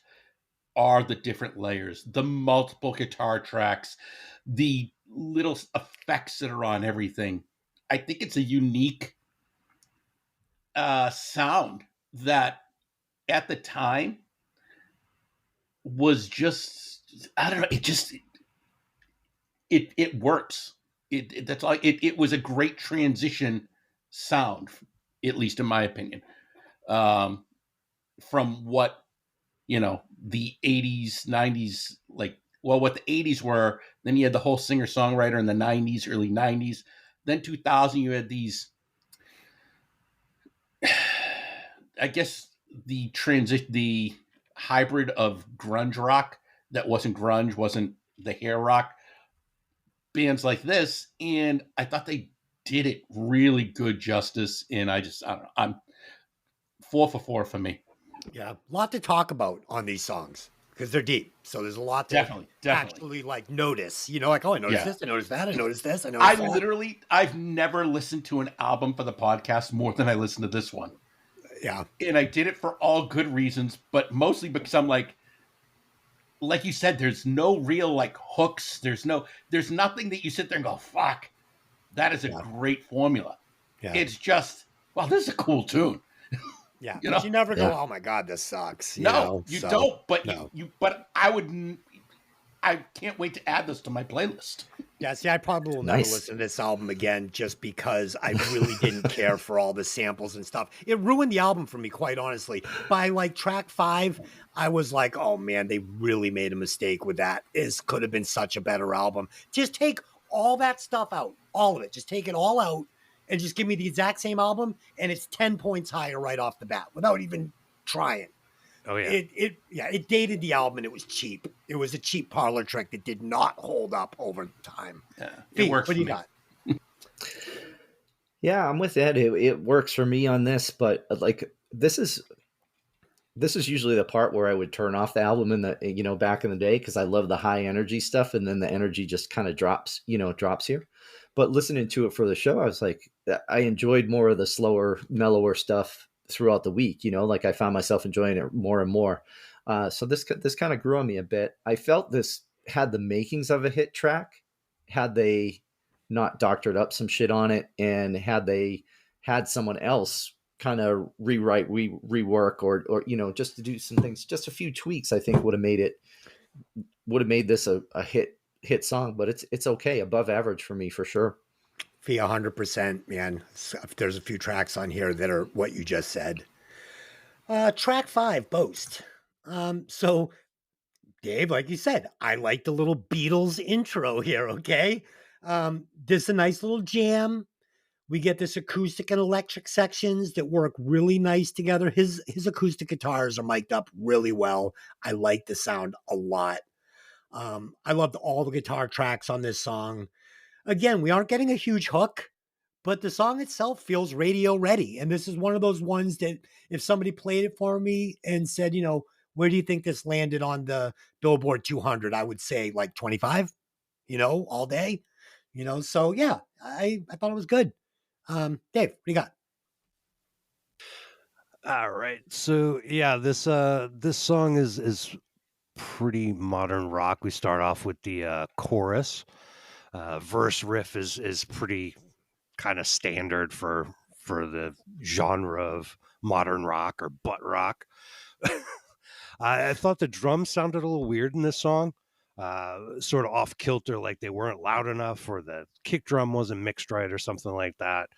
are the different layers, the multiple guitar tracks, the little effects that are on everything. I think it's a unique sound that at the time was just, I don't know, it works. That's all. It was a great transition sound, at least in my opinion, from what the 80s, 90s, what the 80s were. Then you had the whole singer songwriter in the 90s, early 90s. Then 2000, you had these. I guess the hybrid of grunge rock that wasn't grunge, wasn't the hair rock. Bands like this, and I thought they did it really good justice. And I don't know, I'm 4 for 4 for me. Yeah, a lot to talk about on these songs because they're deep. So there's a lot to Definitely. actually notice. Like, oh, I noticed Yeah. this, I noticed that, I noticed this, I noticed that. I've never listened to an album for the podcast more than I listened to this one. Yeah, And I did it for all good reasons, but mostly because I'm like you said, there's no real hooks. There's nothing that you sit there and go, fuck, that is a great formula. yeah, It's just, well, this is a cool tune. yeah. you But know? you never go, Yeah. oh my god, this sucks. No, you don't. But no. but I can't wait to add this to my playlist. Yeah, see, I probably will never Nice. listen to this album again just because I really didn't care for all the samples and stuff. It ruined the album for me, quite honestly. By track 5, I was like, oh man, they really made a mistake with that. This could have been such a better album. Just take all that stuff out, all of it. Just take it all out and just give me the exact same album, and it's 10 points higher right off the bat without even trying. Oh yeah. It dated the album and it was cheap. It was a cheap parlor trick that did not hold up over time. Yeah, Pete, it works. what do you for me. got? Yeah, I'm with Ed. It works for me on this, but this is usually the part where I would turn off the album in the back in the day because I love the high energy stuff, and then the energy just kind of drops here. But listening to it for the show, I was like, I enjoyed more of the slower, mellower stuff throughout the week. I found myself enjoying it more and more. So this kind of grew on me a bit. I felt this had the makings of a hit track had they not doctored up some shit on it, and had they had someone else kind of rewrite, rework, or just to do some things, just a few tweaks, I think would have made this a hit song. But it's okay, above average for me for sure. Fee, 100%, man. There's a few tracks on here that are what you just said. Track 5, Boast. So, Dave, like you said, I like the little Beatles intro here, okay? This is a nice little jam. We get this acoustic and electric sections that work really nice together. His acoustic guitars are mic'd up really well. I like the sound a lot. I loved all the guitar tracks on this song. Again, we aren't getting a huge hook, but the song itself feels radio ready. And this is one of those ones that if somebody played it for me and said, where do you think this landed on the Billboard 200? I would say 25, all day, So yeah, I thought it was good. Dave, what do you got? All right. So yeah, this song is pretty modern rock. We start off with the chorus. Verse riff is pretty kind of standard for the genre of modern rock or butt rock. I thought the drums sounded a little weird in this song, sort of off kilter, like they weren't loud enough, or the kick drum wasn't mixed right, or something like that.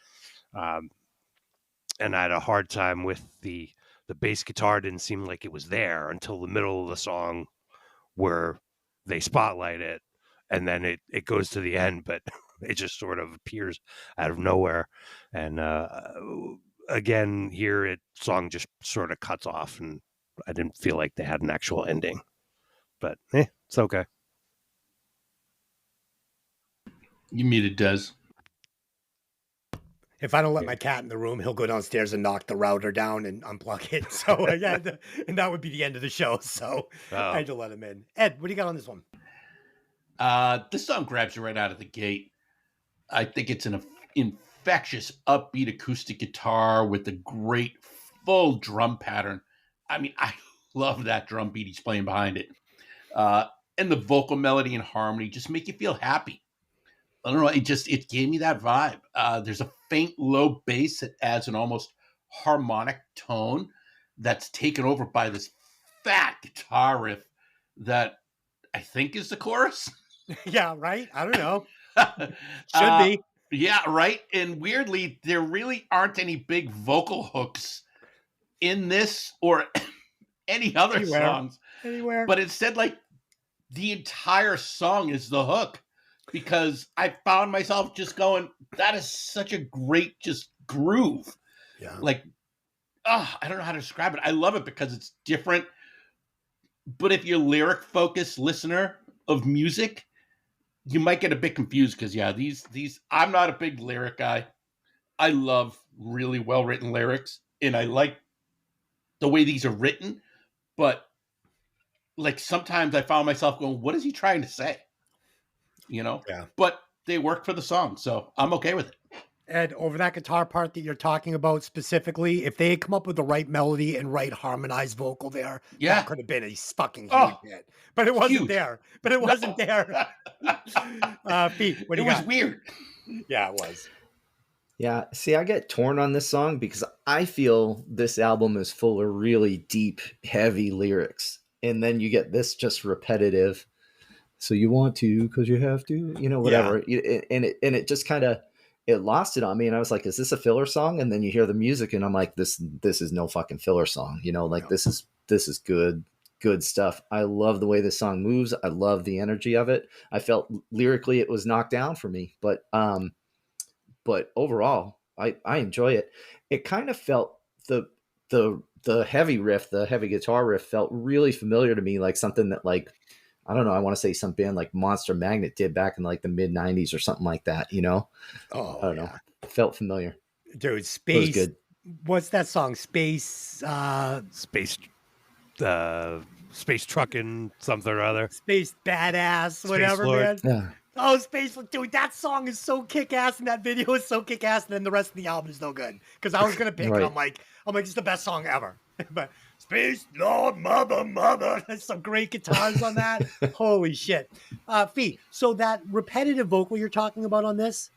And I had a hard time with the the bass guitar didn't seem like it was there until the middle of the song where they spotlight it, and then it goes to the end, but it just sort of appears out of nowhere. And again, here song just sort of cuts off, and I didn't feel like they had an actual ending. But it's okay. You muted Des. If I don't let my cat in the room, he'll go downstairs and knock the router down and unplug it. So and that would be the end of the show. So I had to let him in. Ed, what do you got on this one? This song grabs you right out of the gate. I think it's an infectious, upbeat acoustic guitar with a great full drum pattern. I mean, I love that drum beat he's playing behind it. And the vocal melody and harmony just make you feel happy. I don't know. It gave me that vibe. There's a faint low bass that adds an almost harmonic tone that's taken over by this fat guitar riff that I think is the chorus. Yeah, right. I don't know. Should be. Yeah, right. And weirdly, there really aren't any big vocal hooks in this or any other songs. Anywhere. But instead, like, the entire song is the hook. Because I found myself just going, that is such a great just groove. Yeah. Like, I don't know how to describe it. I love it because it's different. But if you're a lyric focused listener of music, you might get a bit confused because these I'm not a big lyric guy. I love really well written lyrics, and I like the way these are written. But like sometimes I found myself going, what is he trying to say? Yeah. But they work for the song, so I'm okay with it. Ed, over that guitar part that you're talking about specifically, if they had come up with the right melody and right harmonized vocal there, that could have been a fucking huge hit. But it wasn't there. Pete, what do you got? It was weird. Yeah, it was. Yeah, see, I get torn on this song because I feel this album is full of really deep, heavy lyrics. And then you get this just repetitive. So you want to because you have to, whatever. Yeah. And it just kind of, it lost it on me. And I was like, is this a filler song? And then you hear the music and I'm like, this is no fucking filler song. This is good stuff. I love the way this song moves. I love the energy of it. I felt lyrically it was knocked down for me, but overall I enjoy it. It kind of felt the heavy riff, the heavy guitar riff felt really familiar to me. Like something that I don't know. I want to say some band like Monster Magnet did back in like the mid 90s or something like that, Oh, I don't know. It felt familiar. Dude, Space. It was good. What's that song? Space Truckin' something or other. Space Badass, whatever, man. Yeah. Oh, Space, dude, that song is so kick-ass and that video is so kick-ass and then the rest of the album is no good. Because I was going to pick it. I'm like, it's the best song ever. But Space Lord, mother. There's some great guitars on that. Holy shit. Fee, so that repetitive vocal you're talking about on this,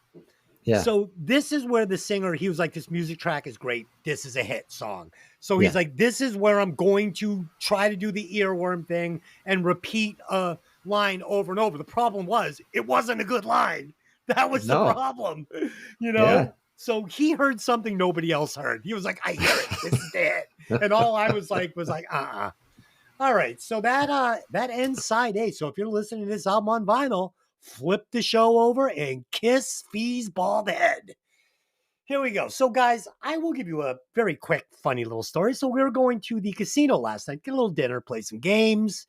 yeah. So this is where the singer, he was like, this music track is great. This is a hit song. So he's like, this is where I'm going to try to do the earworm thing and repeat a line over and over. The problem was, it wasn't a good line. That was the problem, Yeah. So he heard something nobody else heard. He was like, I hear it. This is it. And all I was like, All right. So that ends side A. So if you're listening to this album on vinyl, flip the show over and kiss Fee's bald head. Here we go. So guys, I will give you a very quick, funny little story. So we were going to the casino last night, get a little dinner, play some games.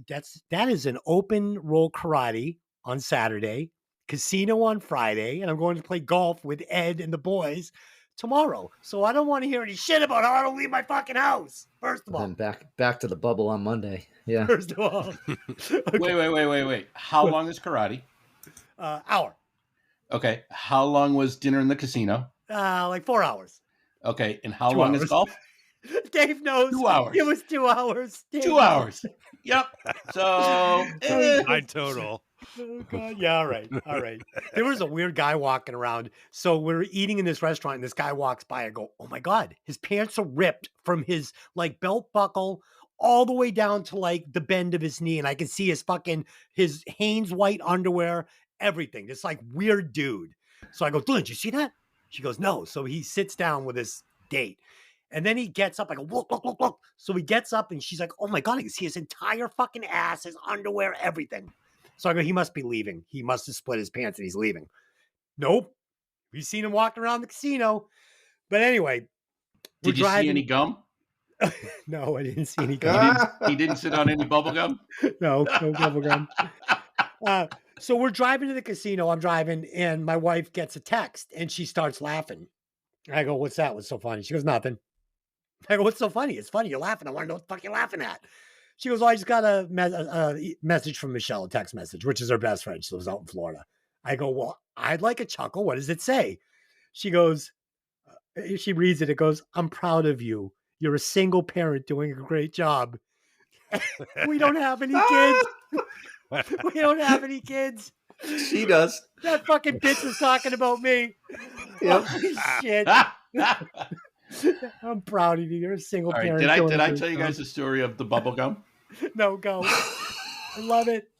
That is an open roll karate on Saturday, casino on Friday, and I'm going to play golf with Ed and the boys tomorrow. So I don't want to hear any shit about how I don't leave my fucking house. First of all, and back to the bubble on Monday. Yeah. First of all, okay. Wait. How long is karate? Hour. Okay. How long was dinner in the casino? Like 4 hours. Okay. And how long is golf? Dave knows. 2 hours. It was 2 hours. Dave 2 hours. Yep. So 9 total. Oh God. Yeah. All right. There was a weird guy walking around. So we're eating in this restaurant and this guy walks by. I go, oh my God, his pants are ripped from his belt buckle all the way down to the bend of his knee. And I can see his Hanes white underwear, everything. This weird dude. So I go, did you see that? She goes, no. So he sits down with his date. And then he gets up, I go, look, look, look, look. So he gets up and she's like, oh my God, I can see his entire fucking ass, his underwear, everything. So I go, he must be leaving. He must have split his pants and he's leaving. Nope. We've seen him walking around the casino. But anyway, we're Did you see any gum? No, I didn't see any He gum. he didn't sit on any bubble gum? No bubble gum. So we're driving to the casino. I'm driving, and my wife gets a text, and she starts laughing. I go, "What's that? What's so funny?" She goes, "Nothing." I go, "What's so funny? It's funny. You're laughing. I want to know what the fuck you're laughing at." She goes, "Well, I just got a message from Michelle, a text message, which is her best friend. She lives out in Florida." I go, "Well, I'd like a chuckle. What does it say?" She goes, she reads it. It goes, "I'm proud of you. You're a single parent doing a great job. We don't have any kids. We don't have any kids." She does. That fucking bitch was talking about me. Yep. Holy shit. I'm proud of you. You're a single All right, parent. did I doing a great tell you job. guys the story of the bubble gum? No, go. I love it.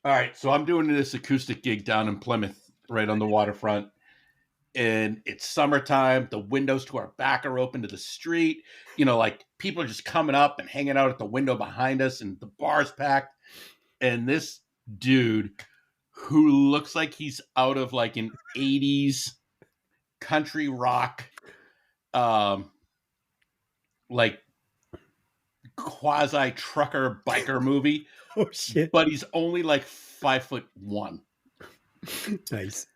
All right, so I'm doing this acoustic gig down in Plymouth, right on the waterfront. And it's summertime. The windows to our back are open to the street. You know, like people are just coming up and hanging out at the window behind us, and the bar's packed. And this dude who looks like he's out of like an 80s country rock, like quasi trucker biker movie, Oh, shit. but he's only like 5'1". Nice.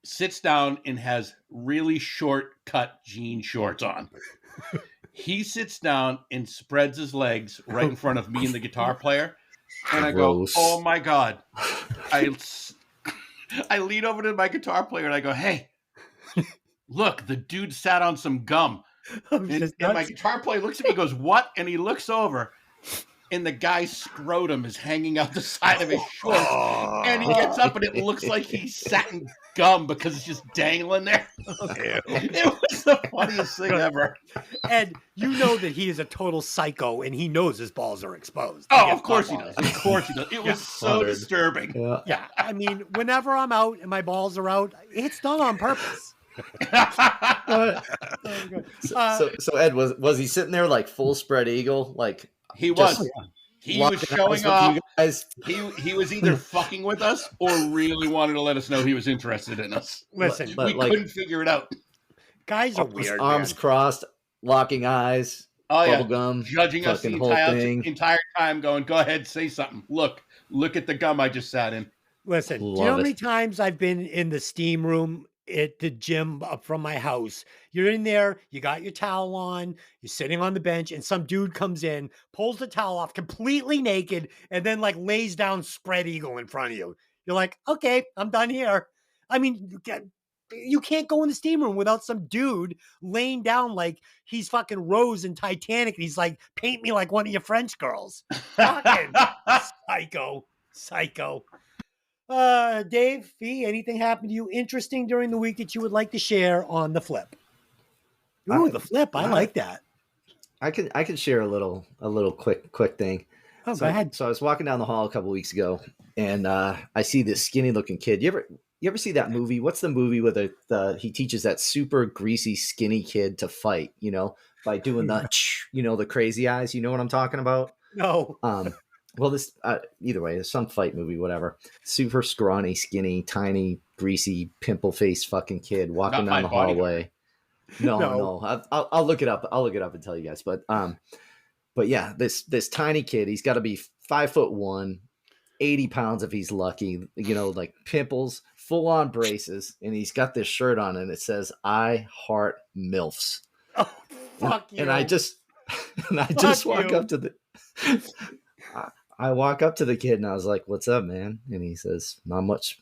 Sits down and has really short cut jean shorts on. He sits down and spreads his legs right in front of me and the guitar player. And I go, Gross. "Oh my God." I lean over to my guitar player and I go, "Hey, look, the dude sat on some gum." I'm And, just and my nuts. guitar player looks at me and goes, "What?" And he looks over and the guy's scrotum is hanging out the side of his shorts. And he gets up and it looks like he sat in gum because it's just dangling there. It was the funniest thing ever. Ed, you know that he is a total psycho and he knows his balls are exposed. Oh, He of gets course he pop does. balls. Of course he does. It was so Honored. disturbing. Yeah. Yeah. I mean, whenever I'm out and my balls are out, it's not on purpose. Oh, God. So Ed, was he sitting there like full spread eagle, like He just was. He locking was eyes showing with off. you guys? He was either fucking with us or really wanted to let us know he was interested in us. Listen, But We like couldn't figure it out. guys are weird. arms Man. crossed, locking eyes, Oh yeah, bubblegum, judging us the fucking whole thing. entire time, going, "Go ahead, say something. Look at the gum I just sat in." Listen, do you Love know how it. many times I've been in the steam room at the gym up from my house? You're in there, you got your towel on, you're sitting on the bench, and some dude comes in, pulls the towel off completely naked, and then like lays down spread eagle in front of you. You're like, okay, I'm done here. I mean, you can't go in the steam room without some dude laying down like he's fucking Rose in Titanic. And he's like, paint me like one of your French girls. Fucking psycho. Dave, Fee, anything happened to you interesting during the week that you would like to share on the flip? Ooh, the flip. I like that. I can share a little quick thing. Oh, So, go ahead. so I was walking down the hall a couple weeks ago, and I see this skinny looking kid. You ever see that movie? What's the movie where he teaches that super greasy skinny kid to fight? You know, by doing the the crazy eyes. You know what I'm talking about? No. Well, this either way, it's some fight movie, whatever. Super scrawny, skinny, tiny, greasy, pimple faced fucking kid walking Not down my the hallway. No. No. I'll look it up. I'll look it up and tell you guys. But yeah, this tiny kid, he's got to be 5'1", 80 pounds if he's lucky. You know, like pimples, full on braces, and he's got this shirt on, and it says "I heart milfs." Oh, fuck you. And I just Fuck walk you. up to the. I walk up to the kid and I was like, "What's up, man?" And he says, not much,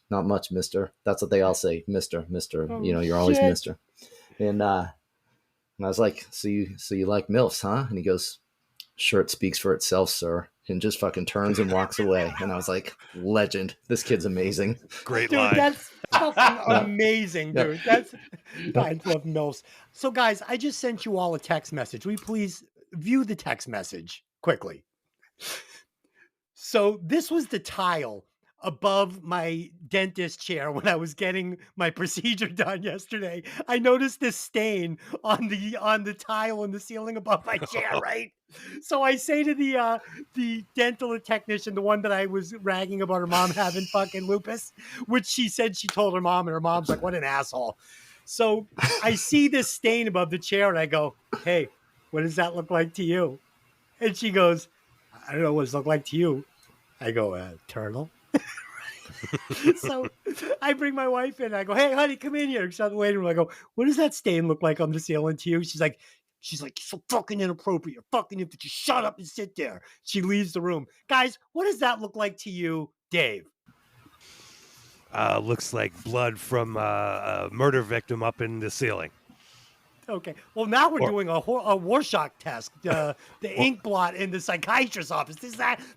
mister." That's what they all say, mister. Oh, You're always shit. mister. And I was like, so you like MILFs, huh? And he goes, "Sure, it speaks for itself, sir." And just fucking turns and walks away. And I was like, legend. This kid's amazing. Great Dude, line. that's fucking amazing, Yeah. dude. That's I love milfs. So, guys, I just sent you all a text message. Will you please view the text message quickly? So, this was the tile above my dentist chair when I was getting my procedure done yesterday. I noticed this stain on the tile in the ceiling above my chair, right? So I say to the dental technician, the one that I was ragging about her mom having fucking lupus, which she said she told her mom, and her mom's like, what an asshole. So I see this stain above the chair and I go, hey, what does that look like to you? And she goes, I don't know what it look like to you. I go, turtle. So I bring my wife in. I go, hey, honey, come in here. She's on the waiting room. I go, what does that stain look like on the ceiling to you? She's like, so fucking inappropriate. You're fucking if just shut up and sit there. She leaves the room. Guys, what does that look like to you, Dave? Looks like blood from a murder victim up in the ceiling. Okay. Well, now we're doing a Rorschach test. The ink blot in the psychiatrist's office.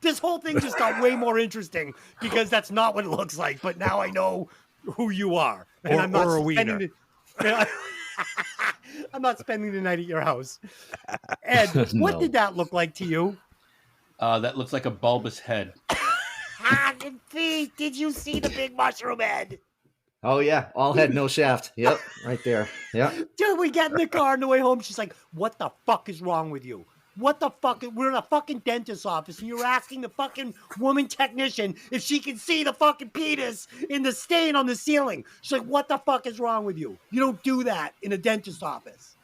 This whole thing just got way more interesting because that's not what it looks like. But now I know who you are, and I'm not or a wiener. I'm not spending the night at your house. Ed, what did that look like to you? That looks like a bulbous head. Did you see the big mushroom head? Oh yeah, all head, no shaft. Yep, right there. Yep. Dude, we get in the car on the way home. She's like, what the fuck is wrong with you? What the fuck? We're in a fucking dentist's office and you're asking the fucking woman technician if she can see the fucking penis in the stain on the ceiling. She's like, what the fuck is wrong with you? You don't do that in a dentist's office.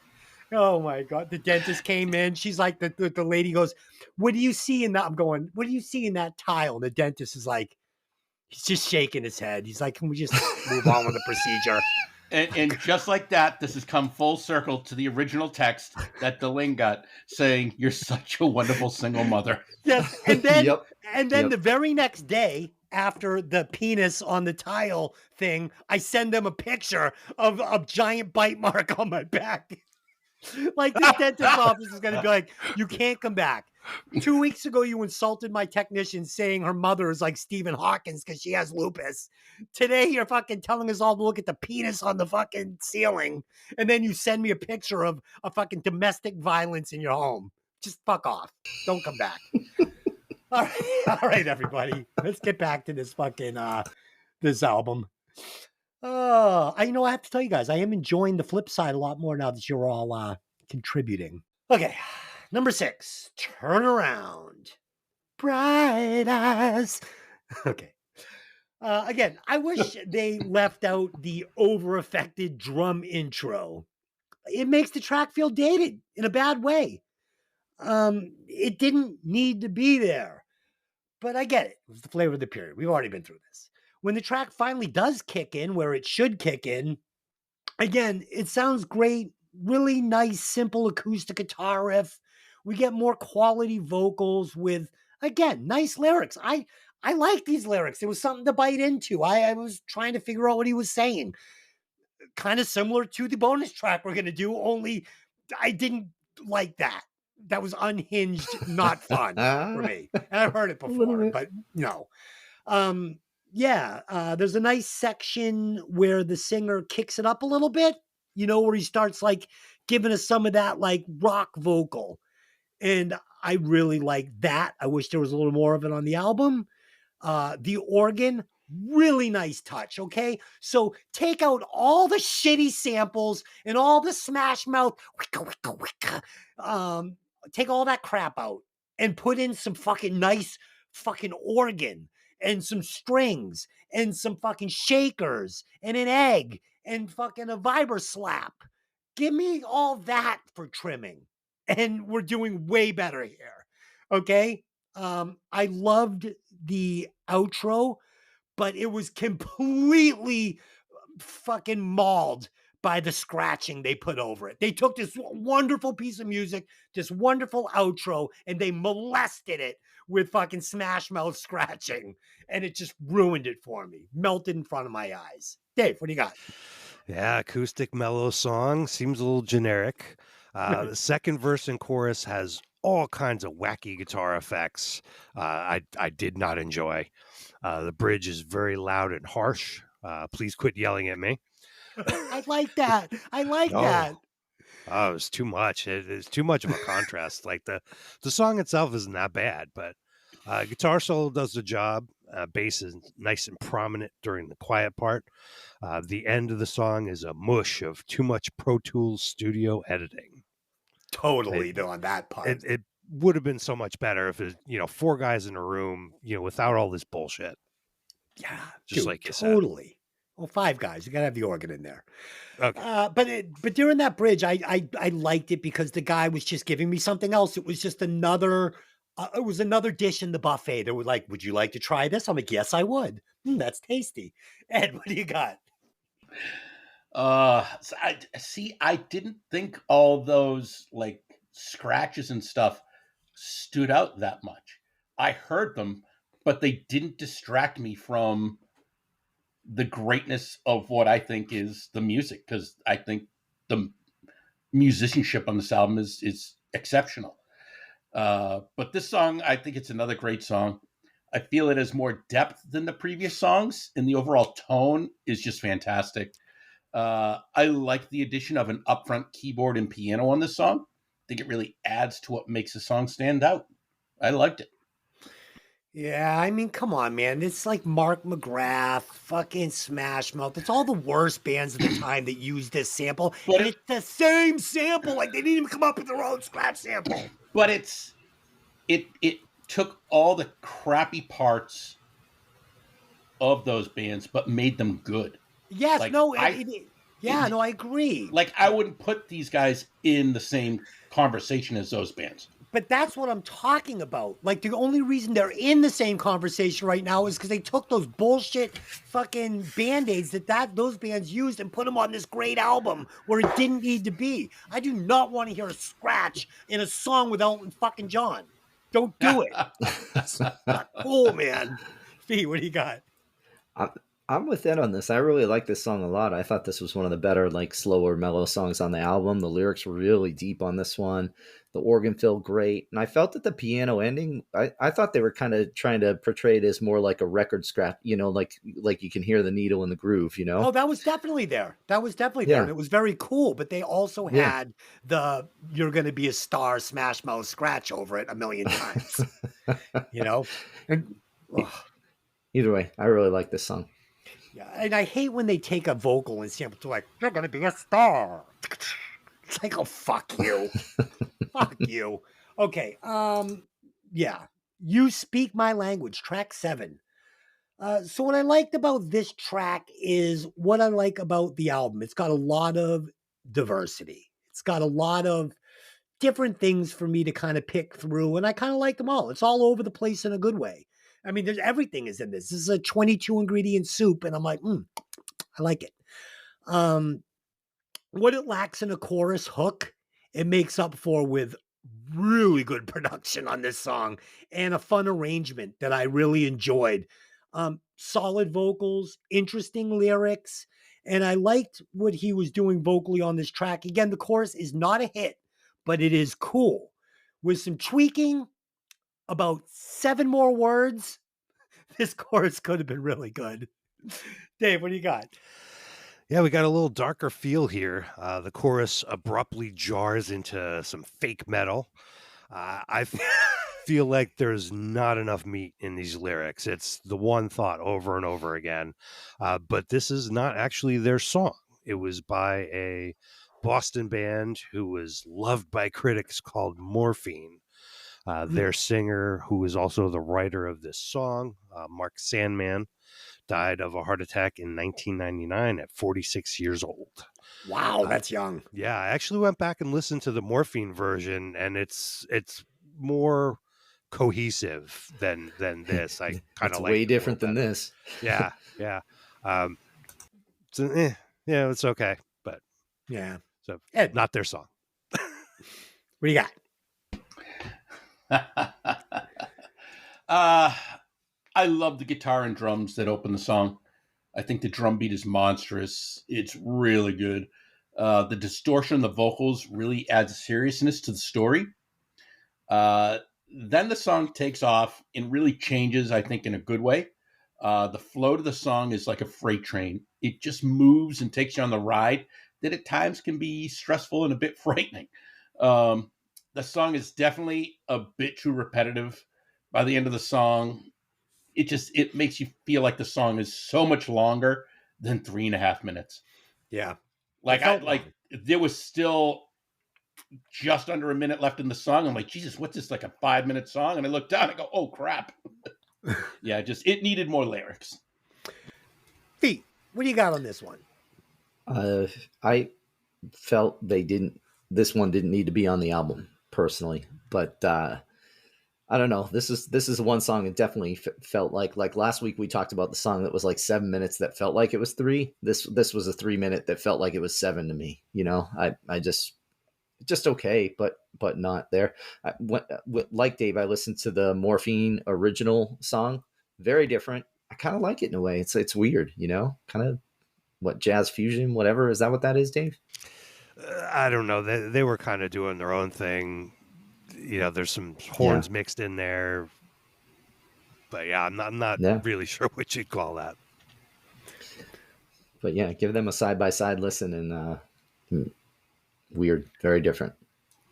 Oh my God. The dentist came in. She's like, the lady goes, what do you see in that? I'm going, what do you see in that tile? And the dentist is like, he's just shaking his head. He's like, can we just move on with the procedure? And just like that, this has come full circle to the original text that Deling got saying, you're such a wonderful single mother. Yes. And then the very next day, after the penis on the tile thing, I send them a picture of a giant bite mark on my back. Like this dentist office is going to be like, you can't come back. 2 weeks ago, you insulted my technician saying her mother is like Stephen Hawkins because she has lupus. Today, you're fucking telling us all to look at the penis on the fucking ceiling. And then you send me a picture of a fucking domestic violence in your home. Just fuck off. Don't come back. All right, everybody. Let's get back to this fucking, this album. I have to tell you guys, I am enjoying the flip side a lot more now that you're all contributing. Okay, number 6, Turn Around. Bright Eyes. Okay. Again, I wish they left out the over-affected drum intro. It makes the track feel dated in a bad way. It didn't need to be there. But I get it. It was the flavor of the period. We've already been through this. When the track finally does kick in where it should kick in, again, it sounds great. Really nice, simple acoustic guitar riff. We get more quality vocals with, again, nice lyrics. I like these lyrics. It was something to bite into. I was trying to figure out what he was saying. Kind of similar to the bonus track we're going to do, only I didn't like that. That was unhinged, not fun for me. And I've heard it before, but no. There's a nice section where the singer kicks it up a little bit, where he starts like giving us some of that like rock vocal. And I really like that. I wish there was a little more of it on the album. The organ, really nice touch. Okay. So take out all the shitty samples and all the smash mouth. Take all that crap out and put in some fucking nice fucking organ and some strings and some fucking shakers and an egg and fucking a vibra slap. Give me all that for trimming. And we're doing way better here. Okay. I loved the outro, but it was completely fucking mauled by the scratching they put over it. They took this wonderful piece of music, this wonderful outro, and they molested it with fucking Smash Mouth scratching. And it just ruined it for me. Melted in front of my eyes. Dave, what do you got? Yeah, acoustic mellow song. Seems a little generic. The second verse and chorus has all kinds of wacky guitar effects I did not enjoy. The bridge is very loud and harsh. Please quit yelling at me. I like that. That. Oh, it was too much. It's too much of a contrast. Like the song itself isn't that bad, but guitar solo does the job. Bass is nice and prominent during the quiet part. The end of the song is a mush of too much Pro Tools studio editing. Totally on that part. It would have been so much better if it, 4 guys in a room, without all this bullshit. Yeah, Just dude, like you said. totally. Well, 5 guys. You gotta have the organ in there. Okay. But during that bridge, I liked it because the guy was just giving me something else. It was just another. It was another dish in the buffet. They were like, "Would you like to try this?" I'm like, "Yes, I would. That's tasty." Ed, what do you got? So I didn't think all those like scratches and stuff stood out that much. I heard them, but they didn't distract me from the greatness of what I think is the music, because I think the musicianship on this album is exceptional. But this song, I think it's another great song. I feel it has more depth than the previous songs, and the overall tone is just fantastic. I like the addition of an upfront keyboard and piano on this song. I think it really adds to what makes the song stand out. I liked it. Yeah, I mean, come on, man. It's like Mark McGrath, fucking Smash Mouth. It's all the worst bands of the time that use this sample. But and it's the same sample. Like, they didn't even come up with their own scratch sample. But it took all the crappy parts of those bands, but made them good. Yes, Like, no, I agree. Like, I wouldn't put these guys in the same conversation as those bands. But that's what I'm talking about. Like, the only reason they're in the same conversation right now is because they took those bullshit fucking Band-Aids that those bands used and put them on this great album where it didn't need to be. I do not want to hear a scratch in a song with Elton fucking John. Don't do it. That's not cool, man. Fee, what do you got? I'm with Ed on this. I really like this song a lot. I thought this was one of the better, like, slower, mellow songs on the album. The lyrics were really deep on this one. The organ felt great. And I felt that the piano ending, I thought they were kind of trying to portray it as more like a record scratch, like you can hear the needle in the groove, Oh, that was definitely there. That was definitely there. Yeah. And it was very cool. But they also Yeah. had the "You're Gonna Be a Star" Smash Mouth scratch over it a million times. And, ugh. Either way, I really like this song. Yeah, and I hate when they take a vocal and sample to like, "You're gonna be a star." It's like, oh, fuck you. Fuck you. Okay. Yeah. You Speak My Language, track 7. So what I liked about this track is what I like about the album. It's got a lot of diversity. It's got a lot of different things for me to kind of pick through, and I kind of like them all. It's all over the place in a good way. I mean, there's everything is in this. This is a 22 ingredient soup, and I'm like, I like it. What it lacks in a chorus hook, it makes up for with really good production on this song and a fun arrangement that I really enjoyed. Solid vocals, interesting lyrics, and I liked what he was doing vocally on this track. Again, the chorus is not a hit, but it is cool. With some tweaking, about 7 more words, this chorus could have been really good. Dave, what do you got? Yeah, we got a little darker feel here. The chorus abruptly jars into some fake metal. I feel like there's not enough meat in these lyrics. It's the one thought over and over again. But this is not actually their song. It was by a Boston band who was loved by critics called Morphine. Their singer, who is also the writer of this song, Mark Sandman, died of a heart attack in 1999 at 46 years old. Wow, that's young. Yeah, I actually went back and listened to the Morphine version, and it's more cohesive than this. I kind It's of like way it a different little than better. this. Yeah, yeah. So, yeah, it's okay, but Yeah. so Ed, not their song. what do you got? I love the guitar and drums that open the song. I think the drum beat is monstrous. It's really good. The distortion of the vocals really adds seriousness to the story. Then the song takes off and really changes, I think, in a good way. The flow to the song is like a freight train. It just moves and takes you on the ride that at times can be stressful and a bit frightening. The song is definitely a bit too repetitive. By the end of the song, it makes you feel like the song is so much longer than 3.5 minutes. Yeah. Like It felt like long. there was still just under a minute left in the song. I'm like, Jesus, what's this, like a 5-minute song? And I look down and go, oh crap. Yeah, it needed more lyrics. Feet, what do you got on this one? I felt this one didn't need to be on the album personally, but I don't know. This is one song that definitely felt like last week we talked about the song that was like 7 minutes that felt like it was 3. This was a 3 minute that felt like it was 7 to me. You know, I just okay, but not there. Like Dave, I listened to the Morphine original song. Very different. I kind of like it in a way. It's weird, you know, kind of what jazz fusion, whatever. Is that what that is, Dave? I don't know. They were kind of doing their own thing. You know, there's some horns mixed in there, but yeah, I'm not really sure what you'd call that. But yeah, give them a side by side listen, and weird, very different.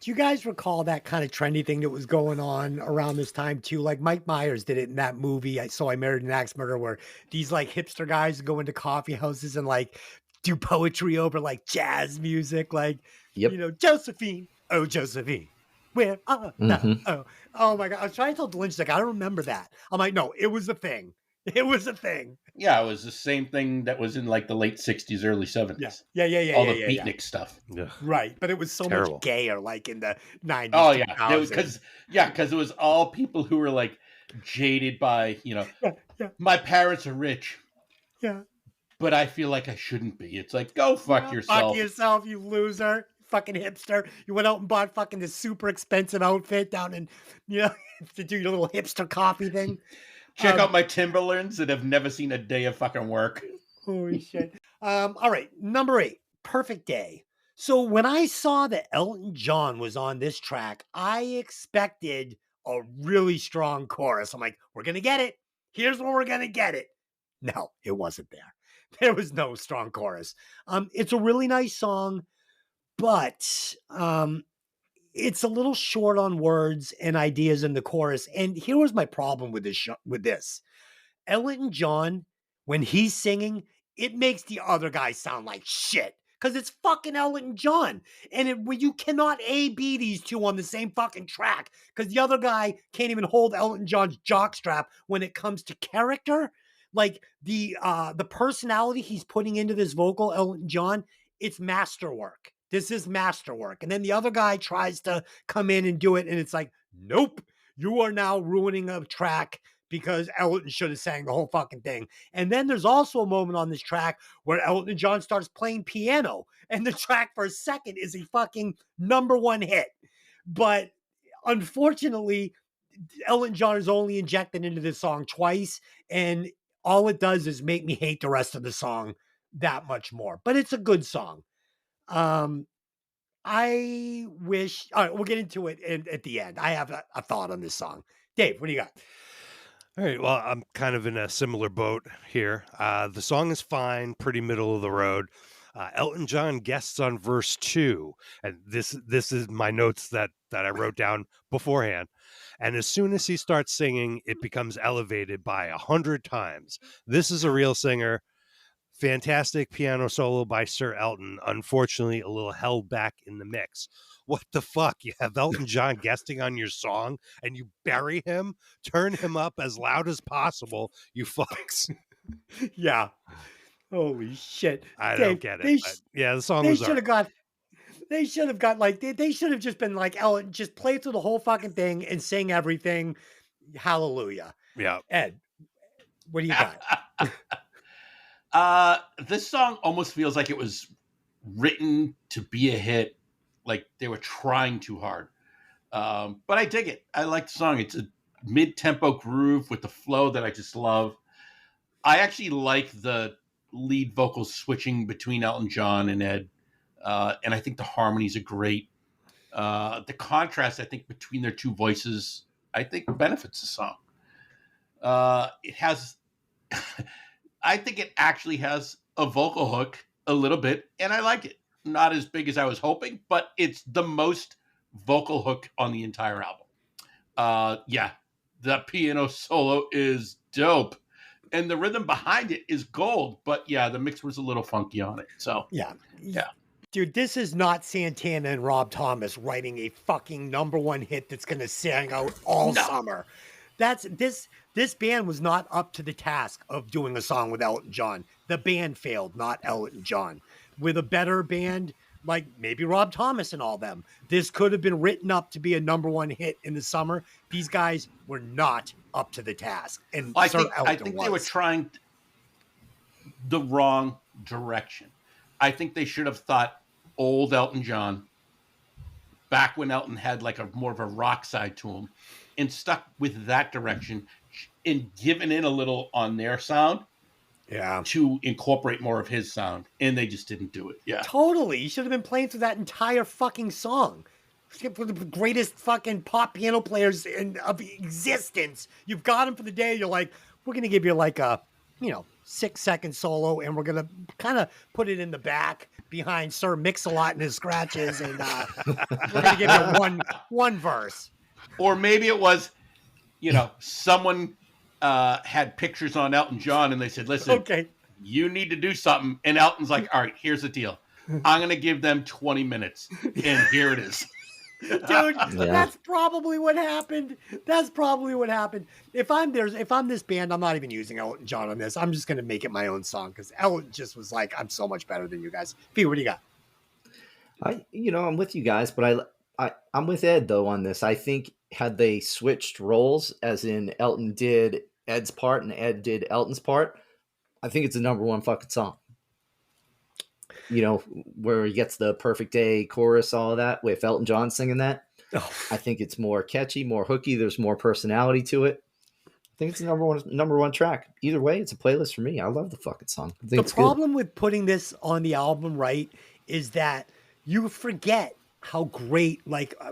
Do you guys recall that kind of trendy thing that was going on around this time too? Like Mike Myers did it in that movie, I Married an Axe Murderer, where these like hipster guys go into coffee houses and like do poetry over like jazz music, like you know, Josephine, oh Josephine. Where oh my god! I was trying to tell Lynch, like, I don't remember that. I'm like, no, it was a thing. It was a thing. Yeah, it was the same thing that was in like the late 60s, early 70s. Yeah. All the beatnik stuff. Yeah. Right, but it was so much gayer, like in the 90s. Oh yeah, because it was all people who were like jaded by, you know, my parents are rich. Yeah. But I feel like I shouldn't be. It's like, go fuck yourself. Fuck yourself, you loser. Fucking hipster. You went out and bought fucking this super expensive outfit down in, you know, to do your little hipster coffee thing. Check out my Timberlands that have never seen a day of fucking work. Holy shit. All right. Number 8, Perfect Day. So when I saw that Elton John was on this track, I expected a really strong chorus. I'm like, we're going to get it. Here's where we're going to get it. No, it wasn't there. There was no strong chorus. It's a really nice song, but it's a little short on words and ideas in the chorus. And here was my problem with this. Elton John, when he's singing, it makes the other guy sound like shit because it's fucking Elton John. And you cannot A-B these two on the same fucking track because the other guy can't even hold Elton John's jockstrap when it comes to character. Like the personality he's putting into this vocal, Elton John, it's masterwork. This is masterwork. And then the other guy tries to come in and do it. And it's like, nope, you are now ruining a track because Elton should have sang the whole fucking thing. And then there's also a moment on this track where Elton John starts playing piano. And the track for a second is a fucking #1 hit. But unfortunately, Elton John is only injected into this song twice. And all it does is make me hate the rest of the song that much more. But it's a good song. I wish. All right, we'll get into it at the end. I have a thought on this song. Dave, what do you got? All right. Well, I'm kind of in a similar boat here. The song is fine, pretty middle of the road. Elton John guests on verse 2, and this is my notes that I wrote down beforehand. And as soon as he starts singing, it becomes elevated by 100 times. This is a real singer. Fantastic piano solo by Sir Elton. Unfortunately, a little held back in the mix. What the fuck? You have Elton John guesting on your song and you bury him? Turn him up as loud as possible, you fucks. Yeah. Holy shit. I don't get it. Yeah, the song was... They should have got like, they should have just been like, Elton, just play through the whole fucking thing and sing everything. Hallelujah. Yeah. Ed, what do you got? This song almost feels like it was written to be a hit. Like they were trying too hard. But I dig it. I like the song. It's a mid-tempo groove with the flow that I just love. I actually like the lead vocals switching between Elton John and Ed. And I think the harmonies are great. The contrast, I think, between their two voices, I think benefits the song. It has... I think it actually has a vocal hook a little bit, and I like it. Not as big as I was hoping, but it's the most vocal hook on the entire album. Yeah, the piano solo is dope. And the rhythm behind it is gold. But yeah, the mix was a little funky on it. So Yeah. Yeah. Dude, this is not Santana and Rob Thomas writing a fucking #1 hit that's going to sing out all No. summer. This band was not up to the task of doing a song with Elton John. The band failed, not Elton John. With a better band, like maybe Rob Thomas and all them, this could have been written up to be a #1 hit in the summer. These guys were not up to the task. And I Sir think Elton they were was. trying the wrong direction. I think they should have thought old Elton John, back when Elton had like a more of a rock side to him, and stuck with that direction and given in a little on their sound Yeah. to incorporate more of his sound. And they just didn't do it. Yeah. Totally. You should have been playing through that entire fucking song. One of the greatest fucking pop piano players of existence. You've got him for the day. You're like, we're going to give you like a, 6-second solo, and we're going to kind of put it in the back behind Sir Mix-a-Lot and his scratches, and we're going to give you one verse. Or maybe it was, someone had pictures on Elton John and they said, listen, Okay. you need to do something. And Elton's like, all right, here's the deal. I'm going to give them 20 minutes. And here it is. Dude, that's probably what happened. If I'm this band, I'm not even using Elton John on this. I'm just gonna make it my own song because Elton just was like, I'm so much better than you guys. P, what do you got? I'm with you guys, but I'm with Ed though on this. I think had they switched roles, as in Elton did Ed's part and Ed did Elton's part, I think it's a #1 fucking song. Where he gets the perfect day chorus, all of that, with Elton John singing that. Oh. I think it's more catchy, more hooky. There's more personality to it. I think it's a number one track. Either way, it's a playlist for me. I love the fucking song. I think The it's problem with putting this on the album, right, is that you forget how great,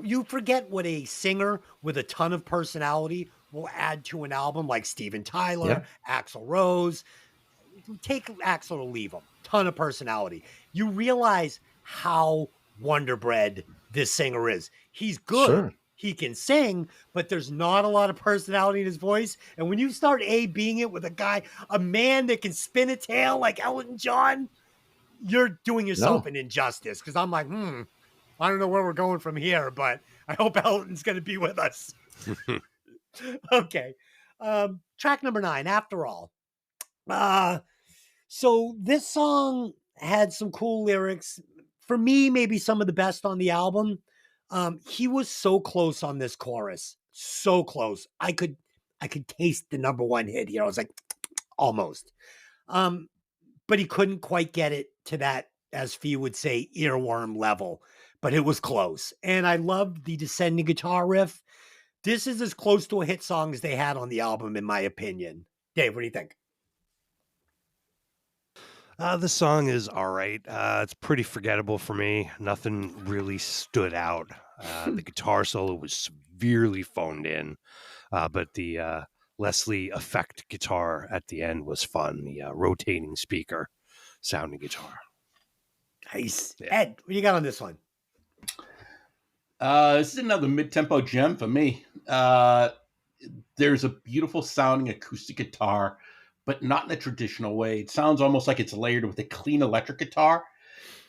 you forget what a singer with a ton of personality will add to an album, like Steven Tyler, Axl Rose. Take Axl or leave him. Ton of personality. You realize how wonderbred this singer is. He's good. Sure. He can sing, but there's not a lot of personality in his voice. And when you start A-Bing it with a man that can spin a tail like Elton John, you're doing yourself an injustice. Because I'm like, I don't know where we're going from here, but I hope Elton's going to be with us. Okay. Track number 9, After All. So this song had some cool lyrics. For me, maybe some of the best on the album. He was so close on this chorus. So close. I could taste the #1 hit here. I was like, almost. But he couldn't quite get it to that, as Fee would say, earworm level. But it was close. And I loved the descending guitar riff. This is as close to a hit song as they had on the album, in my opinion. Dave, what do you think? The song is all right. It's pretty forgettable for me. Nothing really stood out. The guitar solo was severely phoned in, but the Leslie effect guitar at the end was fun. The rotating speaker sounding guitar. Nice. Yeah. Ed, what do you got on this one? This is another mid-tempo gem for me. There's a beautiful sounding acoustic guitar, but not in a traditional way. It sounds almost like it's layered with a clean electric guitar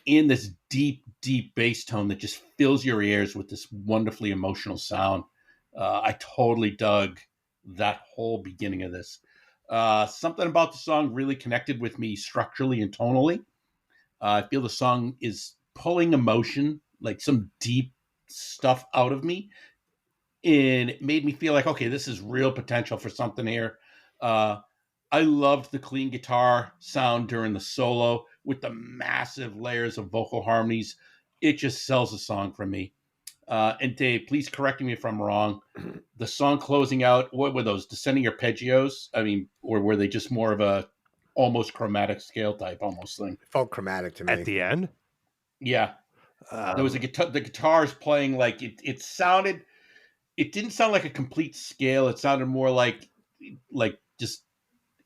in this deep, deep bass tone that just fills your ears with this wonderfully emotional sound. I totally dug that whole beginning of this. Something about the song really connected with me structurally and tonally. I feel the song is pulling emotion, like some deep stuff out of me. And it made me feel like, okay, this is real potential for something here. I loved the clean guitar sound during the solo with the massive layers of vocal harmonies. It just sells the song for me. And Dave, please correct me if I'm wrong. The song closing out, what were those, descending arpeggios? I mean, or were they just more of a almost chromatic scale type almost thing? It felt chromatic to me. At the end? Yeah. There was a guitar, the guitars playing like it sounded, it didn't sound like a complete scale. It sounded more like just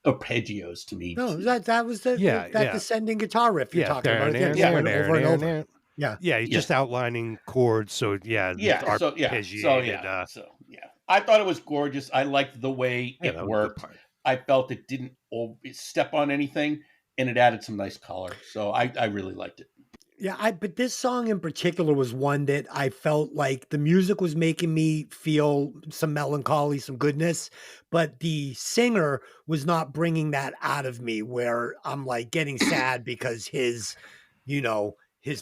arpeggios to me. No, that was that descending guitar riff you're talking about. Again, yeah, over and over. Yeah. Yeah, he's just outlining chords. So I I thought it was gorgeous. I liked the way Yeah, it that was a good worked. part. I felt it didn't step on anything, and it added some nice color. So I really liked it. Yeah, but this song in particular was one that I felt like the music was making me feel some melancholy, some goodness, but the singer was not bringing that out of me where I'm like getting sad because his Right.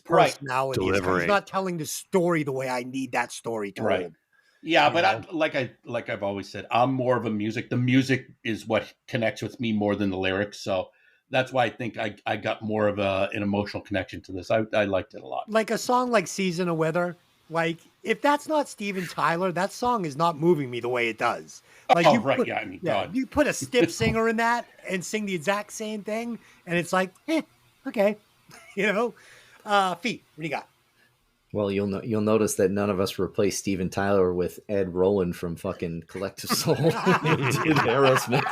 personality he's Delivery. not telling the story the way I need that story told. Right. Yeah, You but know? like I've always said, I'm more of a music. The music is what connects with me more than the lyrics. So that's why I think I got more of an emotional connection to this. I liked it a lot. Like a song like Season of Wither, like if that's not Steven Tyler, that song is not moving me the way it does. Like Oh, right. Yeah, I mean, God. you put a stiff singer in that and sing the exact same thing, and it's like, okay, Feet, what do you got? Well, you'll notice that none of us replaced Steven Tyler with Ed Roland from fucking Collective Soul did Aerosmith,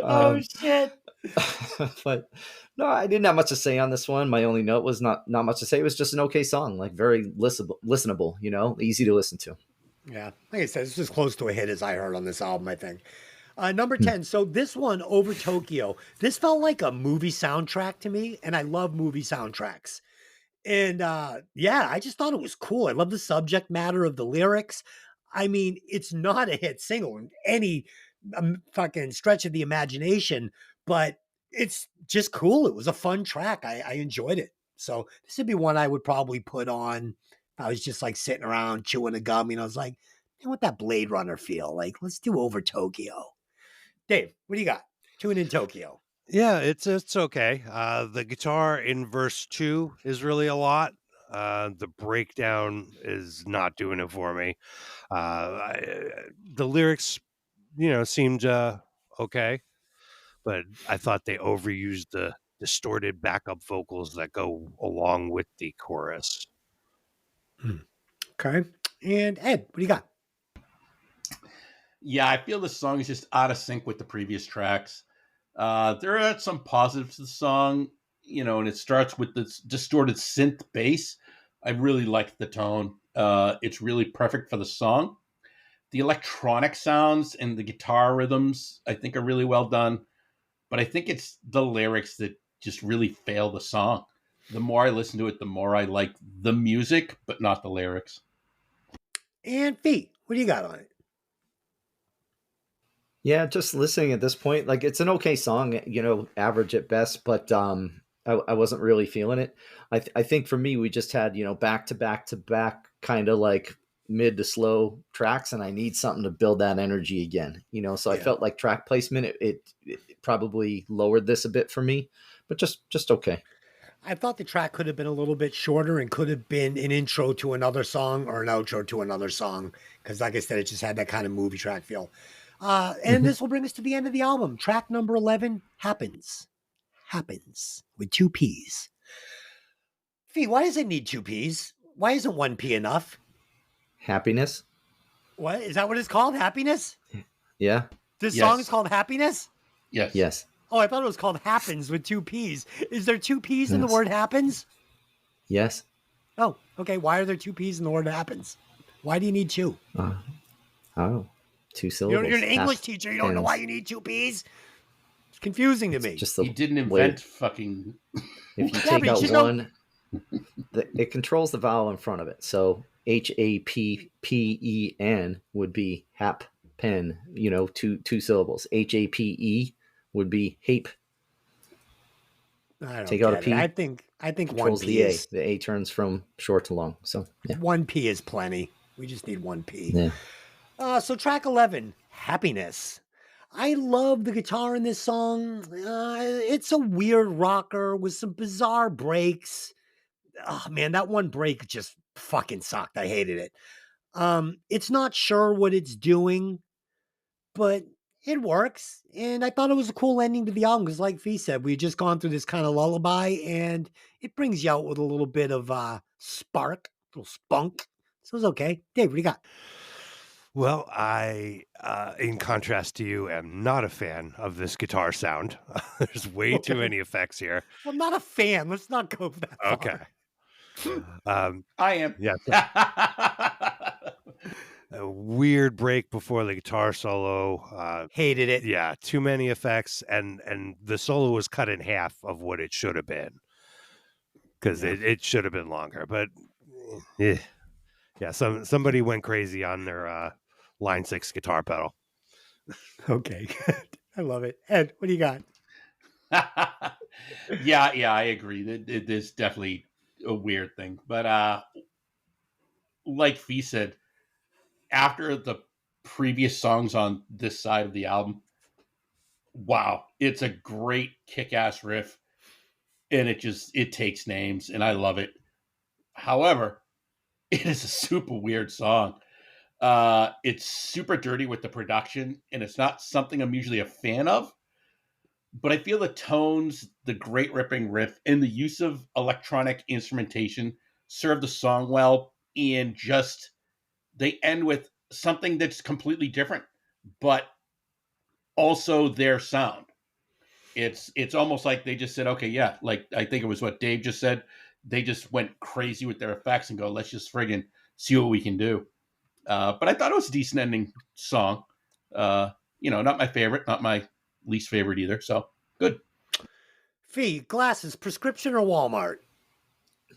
Oh shit! But no, I didn't have much to say on this one. My only note was not much to say. It was just an okay song, like very listenable, easy to listen to. Yeah, like I said, it's as close to a hit as I heard on this album, I think. Number 10. So this one, Over Tokyo, this felt like a movie soundtrack to me, and I love movie soundtracks. And I just thought it was cool. I love the subject matter of the lyrics. I mean, it's not a hit single in any fucking stretch of the imagination, but it's just cool. It was a fun track. I enjoyed it. So this would be one I would probably put on. I was just like sitting around chewing a gum, I was like, I want that Blade Runner feel. Like, let's do Over Tokyo. Dave, what do you got? Tune in Tokyo. Yeah, it's okay. The guitar in verse 2 is really a lot. The breakdown is not doing it for me. The lyrics, seemed okay, but I thought they overused the distorted backup vocals that go along with the chorus. Okay. And Ed, what do you got? Yeah, I feel the song is just out of sync with the previous tracks. There are some positives to the song, and it starts with this distorted synth bass. I really like the tone. It's really perfect for the song. The electronic sounds and the guitar rhythms, I think, are really well done. But I think it's the lyrics that just really fail the song. The more I listen to it, the more I like the music, but not the lyrics. And Feet, what do you got on it? Yeah, just listening at this point, like it's an okay song, average at best, but I wasn't really feeling it. I think for me, we just had, back to back to back kind of like mid to slow tracks, and I need something to build that energy again, so I felt like track placement, it probably lowered this a bit for me, but just okay. I thought the track could have been a little bit shorter and could have been an intro to another song or an outro to another song. Because like I said, it just had that kind of movie track feel. And this will bring us to the end of the album. Track number 11, Happens. Happens with 2 P's. Fee, why does it need 2 P's? Why isn't 1 P enough? Happiness. What? Is that what it's called? Happiness? Yeah. This Yes. song is called Happiness? Yes. Oh, I thought it was called Happens with 2 P's. Is there 2 P's in the Yes. word happens? Yes. Oh, okay. Why are there 2 P's in the word happens? Why do you need 2? Oh, 2 syllables. You're an English teacher. You don't know why you need 2 P's? It's confusing to me. Just He didn't invent fucking... If you Yeah, take but out you know- one, it controls the vowel in front of it. So HAPPEN would be hap pen. 2 syllables. HAPE would be hape. I don't Take out a get P. it. I think 1 Controls P the A. is The A turns from short to long. So yeah. 1 P is plenty. We just need 1 P. Yeah. So track 11, Happiness. I love the guitar in this song. It's a weird rocker with some bizarre breaks. Oh man, that one break just fucking sucked. I hated it. It's not sure what it's doing, but it works. And I thought it was a cool ending to the album because, like Fee said, we had just gone through this kind of lullaby, and it brings you out with a little bit of spark, a little spunk. So it was okay. Dave, what do you got? Well, I, in contrast to you, am not a fan of this guitar sound. There's way too many effects here. Well, I'm not a fan. Let's not go that far. Okay. I am. Yeah. A weird break before the guitar solo. Hated it. Yeah, too many effects, and the solo was cut in half of what it should have been, because it should have been longer. But yeah, somebody went crazy on their Line 6 guitar pedal. Okay, I love it. Ed, what do you got? yeah, I agree. It is definitely a weird thing. But like Fee said, after the previous songs on this side of the album, wow, it's a great kick-ass riff, and it takes names, and I love it. However, it is a super weird song. It's super dirty with the production, and it's not something I'm usually a fan of. But I feel the tones, the great ripping riff, and the use of electronic instrumentation serve the song well, and just they end with something that's completely different, but also their sound. It's almost like they just said, okay, yeah, like I think it was what Dave just said. They just went crazy with their effects and go, let's just friggin' see what we can do. But I thought it was a decent ending song. Not my favorite, not my least favorite either. So good. Fee, glasses, prescription or Walmart?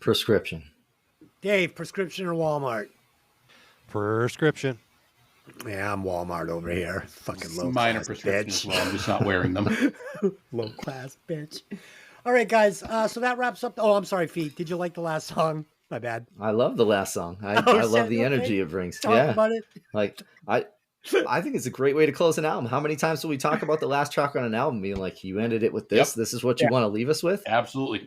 Prescription. Dave, prescription or Walmart? Prescription. Yeah, I'm Walmart over here. Fucking low Minor class prescription bitch. as well. I'm just not wearing them. Low class bitch. All right, guys. So that wraps up. Oh, I'm sorry, Fee. Did you like the last song? My bad. I love the last song. I Oh, love the okay. energy it brings. Talk Yeah. about it. Like I think it's a great way to close an album. How many times will we talk about the last track on an album being like, you ended it with this? Yep. This is what you want to leave us with? Absolutely.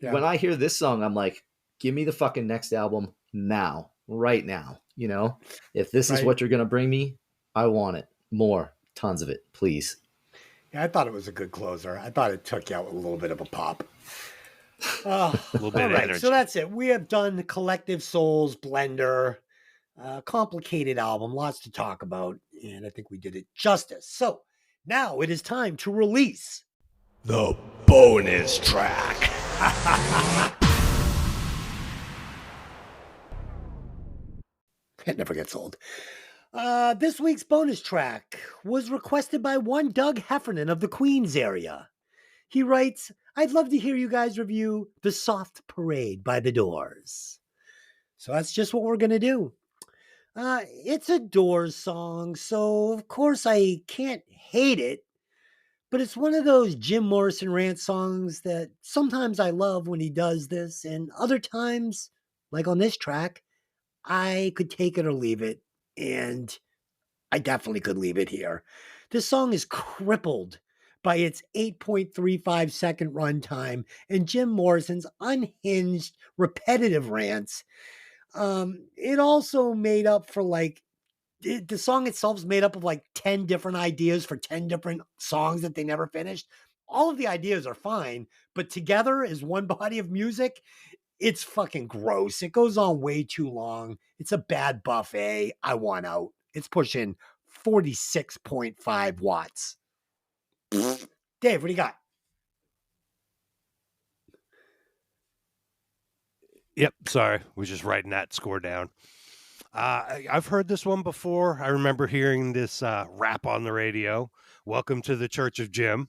Yeah. When I hear this song, I'm like, give me the fucking next album now, right now. If this is Right. what you're going to bring me, I want it. More. Tons of it, please. Yeah, I thought it was a good closer. I thought it took you out with a little bit of a pop. A little bit All of right, energy. so that's it. We have done Collective Souls Blender, complicated album, lots to talk about, and I think we did it justice. So now it is time to release The bonus track. It never gets old. This week's bonus track was requested by one Doug Heffernan of the Queens area. He writes, I'd love to hear you guys review The Soft Parade by The Doors. So that's just what we're going to do. It's a Doors song, so of course I can't hate it, but it's one of those Jim Morrison rant songs that sometimes I love when he does this, and other times, like on this track, I could take it or leave it, and I definitely could leave it here. This song is crippled by its 8.35 second runtime and Jim Morrison's unhinged, repetitive rants. It also made up for the song itself is made up of 10 different ideas for 10 different songs that they never finished. All of the ideas are fine, but together as one body of music, it's fucking gross. It goes on way too long. It's a bad buffet. I want out. It's pushing 46.5 watts. Dave, what do you got? Yep, sorry. We're just writing that score down. I've heard this one before. I remember hearing this rap on the radio. Welcome to the Church of Jim.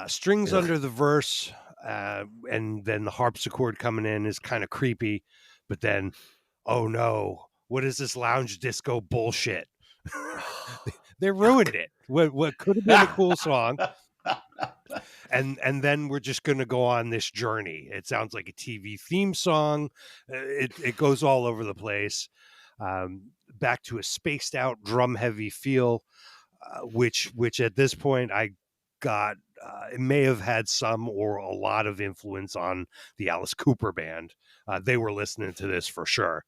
Strings under the verse, and then the harpsichord coming in is kind of creepy. But then, oh no, what is this lounge disco bullshit? They ruined it. What could have been a cool song. And then we're just going to go on this journey. It sounds like a TV theme song. It goes all over the place. Back to a spaced out drum heavy feel, which at this point I got, it may have had some or a lot of influence on the Alice Cooper band. They were listening to this for sure.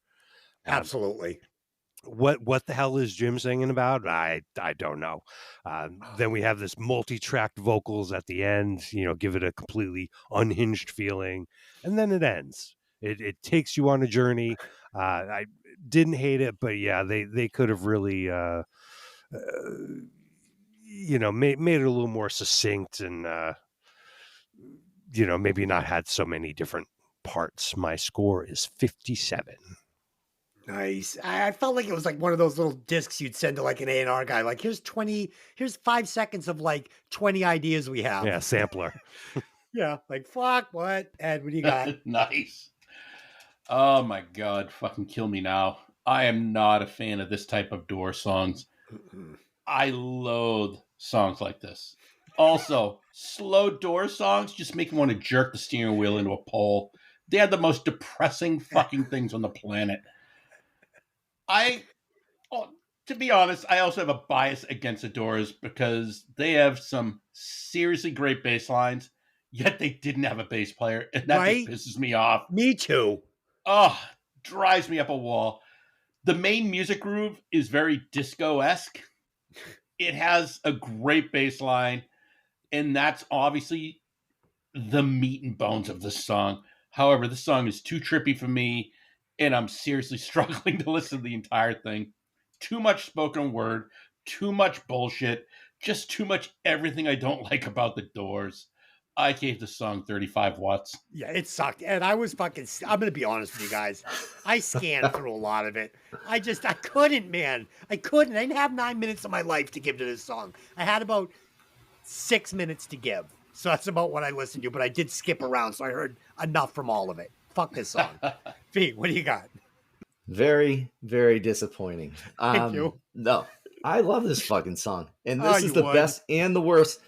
Absolutely. What the hell is Jim singing about? I don't know. Then we have this multi-tracked vocals at the end, give it a completely unhinged feeling, and then it ends. It takes you on a journey. I didn't hate it, but yeah, they could have really made it a little more succinct and maybe not had so many different parts. My score is 57. Nice. I felt like it was like one of those little discs you'd send to like an A&R guy. Like, here's 5 seconds of like 20 ideas we have. Yeah, sampler. Yeah. Like, fuck, what? Ed, what do you got? Nice. Oh my God, fucking kill me now. I am not a fan of this type of Doors songs. I loathe songs like this. Also, slow Doors songs just make me want to jerk the steering wheel into a pole. They are the most depressing fucking things on the planet. To be honest, I also have a bias against the Doors because they have some seriously great bass lines, yet they didn't have a bass player, and that Right? just pisses me off. Me too. Oh, drives me up a wall. The main music groove is very disco-esque. It has a great bass line, and that's obviously the meat and bones of the song. However, the song is too trippy for me, and I'm seriously struggling to listen to the entire thing. Too much spoken word, too much bullshit, just too much everything I don't like about the Doors. I gave the song 35 watts. Yeah, it sucked. And I was fucking, I'm going to be honest with you guys. I scanned through a lot of it. I couldn't, man. I couldn't. I didn't have 9 minutes of my life to give to this song. I had about 6 minutes to give. So that's about what I listened to, but I did skip around. So I heard enough from all of it. Fuck this song. V, what do you got? Very, very disappointing. Thank you. No, I love this fucking song, and Oh, this you is the would. best and the worst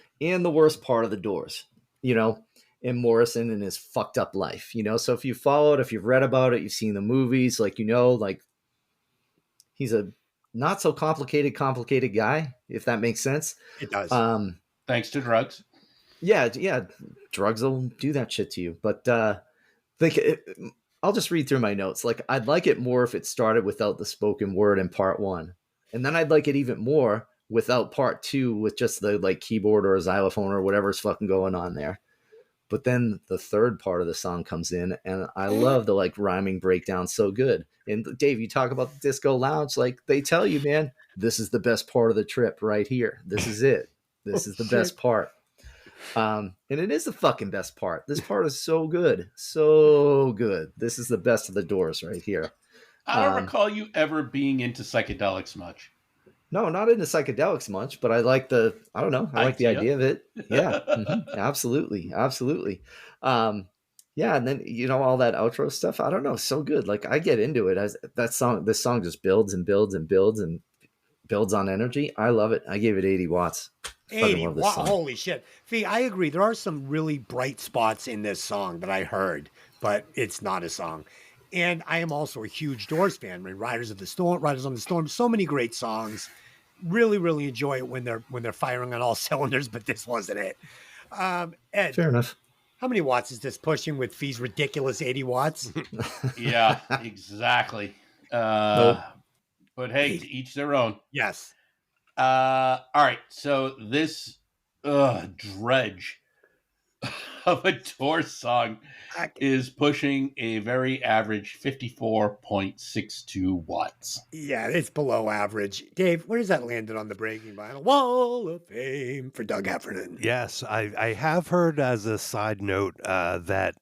part of the Doors. You know, in Morrison and his fucked up life. You know, so if you followed, if you've read about it, you've seen the movies, like like he's a not so complicated guy, if that makes sense. It does. Thanks to drugs. Yeah, drugs will do that shit to you. But I'll just read through my notes. Like, I'd like it more if it started without the spoken word in part 1, and then I'd like it even more without part 2 with just the like keyboard or a xylophone or whatever's fucking going on there. But then the third part of the song comes in, and I love the like rhyming breakdown so good. And Dave, you talk about the disco lounge, like they tell you, man, this is the best part of the trip right here. This is it. This is the best part. And it is the fucking best part. This part is so good. So good. This is the best of the Doors right here. I don't recall you ever being into psychedelics much. No, not into psychedelics much, but I like the idea of it. Yeah, absolutely. Yeah, and then all that outro stuff. I don't know, so good. Like, I get into it as this song just builds and builds and builds and builds on energy. I love it. I gave it 80 watts. 80 watts. Holy shit. Fee, I agree. There are some really bright spots in this song that I heard, but it's not a song. And I am also a huge Doors fan. I mean, Riders on the Storm, so many great songs. Really, really enjoy it when they're firing on all cylinders, but this wasn't it. Ed, fair enough. How many watts is this pushing with Fee's ridiculous 80 watts? Yeah, exactly. Nope. But hey, to each their own. Yes. All right. So this dredge of a Doors song is pushing a very average 54.62 watts. Yeah, it's below average. Dave, where does that landed on the Breaking Vinyl Wall of Fame for Doug Heffernan? Yes, I have heard as a side note that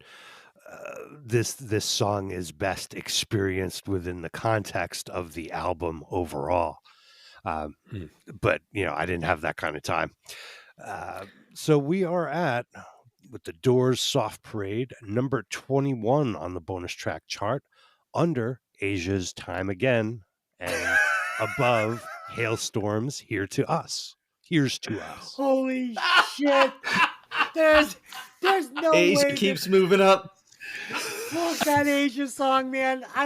this song is best experienced within the context of the album overall. But I didn't have that kind of time. So we are at, with the Doors Soft Parade, number 21 on the bonus track chart, under Asia's Time Again, and above Hailstorms Here's to Us. Holy shit. There's no Asia way keeps moving up. Fuck that Asia song, man. I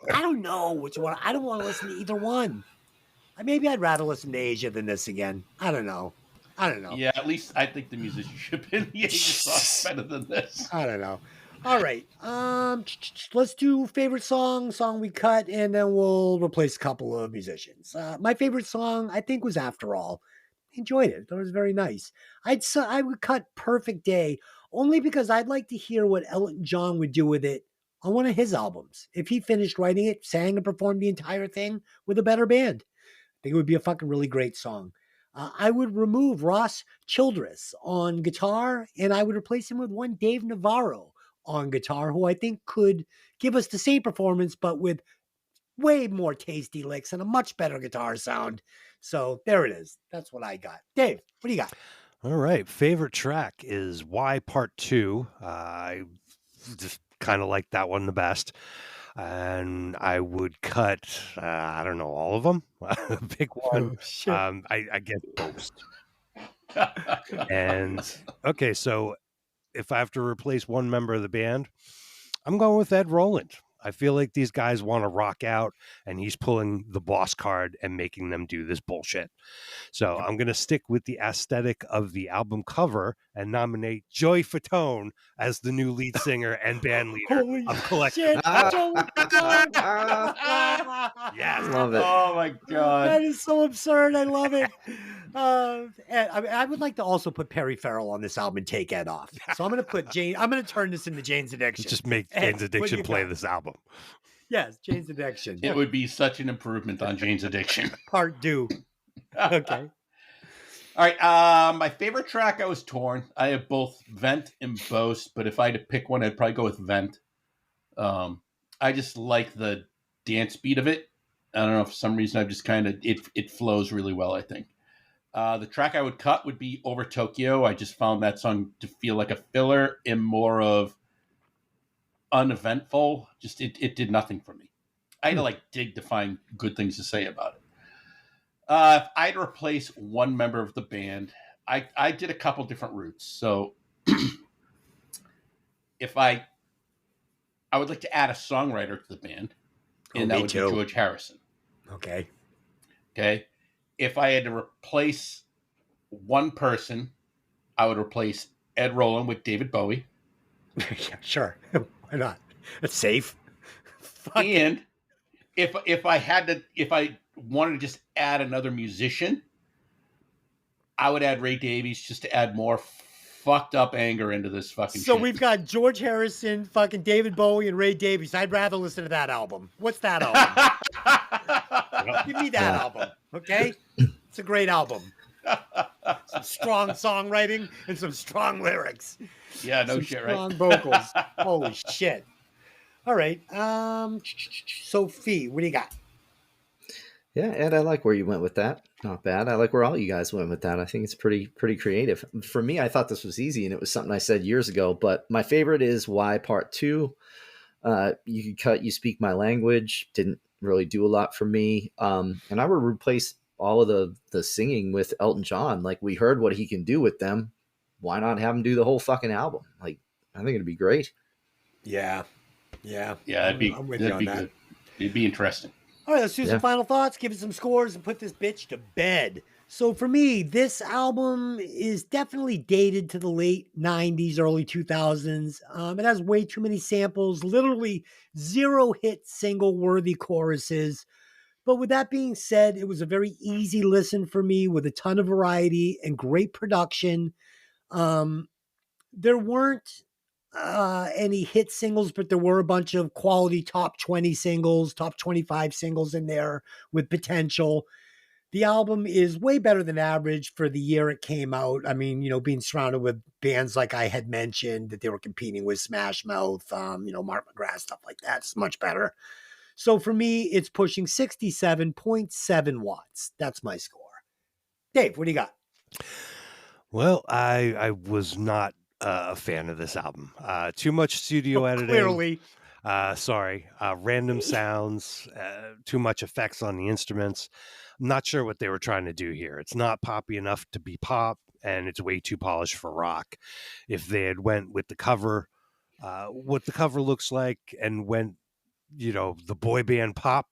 don't know which one. I don't want to listen to either one. Maybe I'd rather listen to Asia than this again. I don't know. Yeah, at least I think the musicianship in the Asia song is better than this. I don't know. All right. Let's do favorite song we cut, and then we'll replace a couple of musicians. My favorite song, I think, was After All. Enjoyed it. Thought it was very nice. I would cut Perfect Day only because I'd like to hear what Elton John would do with it on one of his albums. If he finished writing it, sang and performed the entire thing with a better band. I think it would be a fucking really great song. I would remove Ross Childress on guitar, and I would replace him with one Dave Navarro on guitar, who I think could give us the same performance, but with way more tasty licks and a much better guitar sound. So there it is. That's what I got. Dave, what do you got? All right. Favorite track is Why Part 2. I just kind of like that one the best. And I would cut, I don't know, all of them. Pick one. Shit. I get Ghost. And okay, so if I have to replace one member of the band, I'm going with Ed Roland. I feel like these guys want to rock out, and he's pulling the boss card and making them do this bullshit. So I'm going to stick with the aesthetic of the album cover and nominate Joey Fatone as the new lead singer and band leader Holy of Collective. shit. Yes. Love it. Oh my god. That is so absurd. I love it. I would like to also put Perry Farrell on this album and take Ed off. So I'm going to put Jane. I'm going to turn this into Jane's Addiction. Just make Ed, Jane's what do Addiction you play got? this album. Yes, Jane's Addiction. It would be such an improvement on Jane's Addiction. Part 2. Okay. All right. My favorite track, I was torn. I have both Vent and Boast, but if I had to pick one, I'd probably go with Vent. I just like the dance beat of it. I don't know, for some reason, I've just kind of, it flows really well, I think. The track I would cut would be Over Tokyo. I just found that song to feel like a filler and more of uneventful. Just, it did nothing for me. I had to dig to find good things to say about it. If I had to replace one member of the band, I did a couple different routes. So if I would like to add a songwriter to the band, and that me would too. be George Harrison. Okay. Okay. If I had to replace one person, I would replace Ed Roland with David Bowie. Yeah, sure. Why not? It's safe. Fuck. And if I wanted to just add another musician, I would add Ray Davies just to add more fucked up anger into this fucking So shit. we've got George Harrison, fucking David Bowie, and Ray Davies. I'd rather listen to that album. What's that album? Give me that album, okay? It's a great album. Some strong songwriting and some strong lyrics. Yeah, no Some shit, strong right? vocals. Holy shit. All right. Sophie, what do you got? Yeah, Ed, I like where you went with that. Not bad. I like where all you guys went with that. I think it's pretty creative. For me, I thought this was easy, and it was something I said years ago. But my favorite is Why Part 2. You could cut You Speak My Language. Didn't really do a lot for me. And I would replace all of the singing with Elton John. Like, we heard what he can do with them. Why not have him do the whole fucking album? Like, I think it'd be great. Yeah. Yeah. Yeah, I'm with you on that. good. It'd be interesting. All right, let's do Yeah. some final thoughts, give it some scores, and put this bitch to bed. So for me, this album is definitely dated to the late 90s, early 2000s. It has way too many samples, literally 0 hit single worthy choruses. But with that being said, it was a very easy listen for me with a ton of variety and great production. There weren't any hit singles, but there were a bunch of quality top 20 singles, top 25 singles in there with potential. The album is way better than average for the year it came out. I mean, being surrounded with bands like I had mentioned that they were competing with, Smash Mouth, Mark McGrath, stuff like that. It's much better. So for me, it's pushing 67.7 watts. That's my score. Dave, what do you got? Well, I was not a fan of this album. Too much studio editing. Clearly. Random sounds, too much effects on the instruments. I'm not sure what they were trying to do here. It's not poppy enough to be pop, and it's way too polished for rock. If they had went with the cover, what the cover looks like, and went, the boy band pop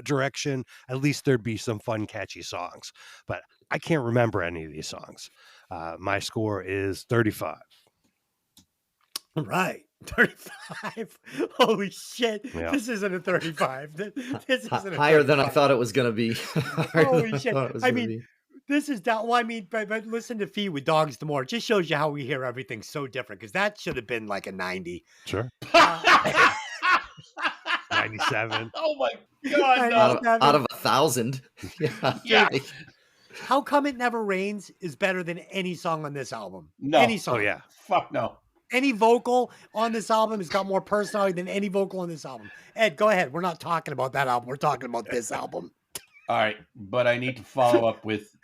direction, at least there'd be some fun, catchy songs. But I can't remember any of these songs. My score is 35. All right. 35. Holy shit. Yeah. This isn't a 35. This isn't a Higher than I 35. thought it was going to be. Holy shit. I mean, this is down. Well, I mean, but listen to Fee with Dogs the More. It just shows you how we hear everything so different, because that should have been like a 90. Sure. 97. Oh my god, no. out of 1,000. Yeah. Yeah. How Come It Never Rains is better than any song on this album. No. Any song. Oh, yeah. Fuck no. Any vocal on this album has got more personality than any vocal on this album. Ed, go ahead. We're not talking about that album. We're talking about this album. All right, but I need to follow up with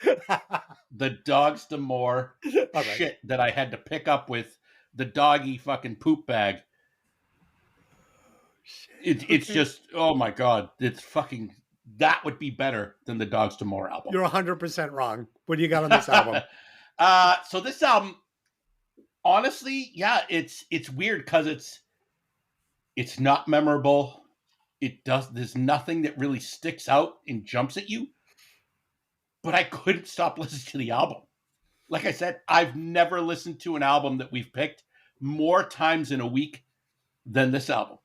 the Dogs D'Amour right. shit that I had to pick up with the doggy fucking poop bag. It's just, oh my God, it's fucking, that would be better than the Dogs D'Amour album. You're 100% wrong. What do you got on this album? So this album, honestly, yeah, it's weird because it's not memorable. There's nothing that really sticks out and jumps at you. But I couldn't stop listening to the album. Like I said, I've never listened to an album that we've picked more times in a week than this album.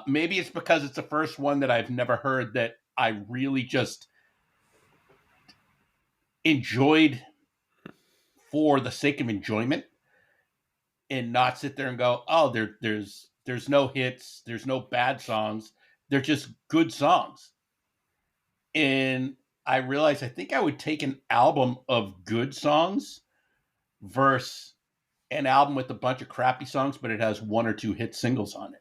Maybe it's because it's the first one that I've never heard that I really just enjoyed for the sake of enjoyment, and not sit there and go, oh, there's no hits, there's no bad songs, they're just good songs. And I realized I think I would take an album of good songs versus an album with a bunch of crappy songs, but it has one or two hit singles on it.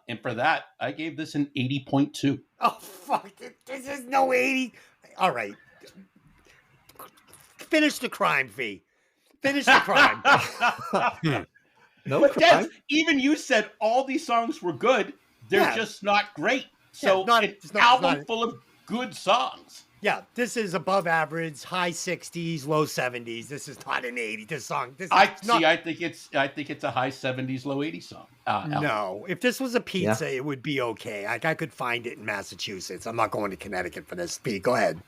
And for that, I gave this an 80.2. Oh, fuck. This is no 80. All right. Finish the crime, Fee. Finish the crime. No But crime. Des, even you said all these songs were good. They're just not great. So it's an album full of good songs. Yeah, this is above average, high 60s, low 70s. This is not an 80. This song. I think it's a high 70s, low 80s song. No, if this was a pizza, it would be okay. Like I could find it in Massachusetts. I'm not going to Connecticut for this. Pete, go ahead.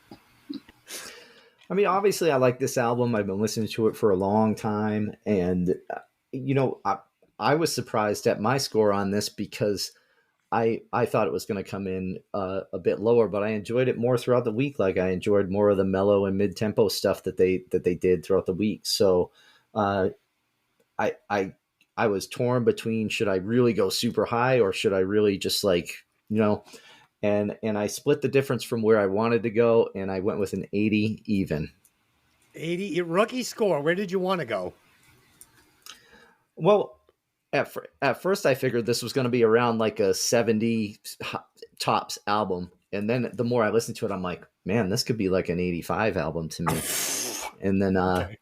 I mean, obviously, I like this album. I've been listening to it for a long time. And, I was surprised at my score on this because I thought it was going to come in a bit lower, but I enjoyed it more throughout the week. Like I enjoyed more of the mellow and mid-tempo stuff that they did throughout the week. So I was torn between, should I really go super high or should I really just and I split the difference from where I wanted to go, and I went with an 80 even. 80 rookie score. Where did you want to go? Well, at first I figured this was going to be around like a 70 tops album. And then the more I listened to it, I'm like, man, this could be like an 85 album to me. And then, I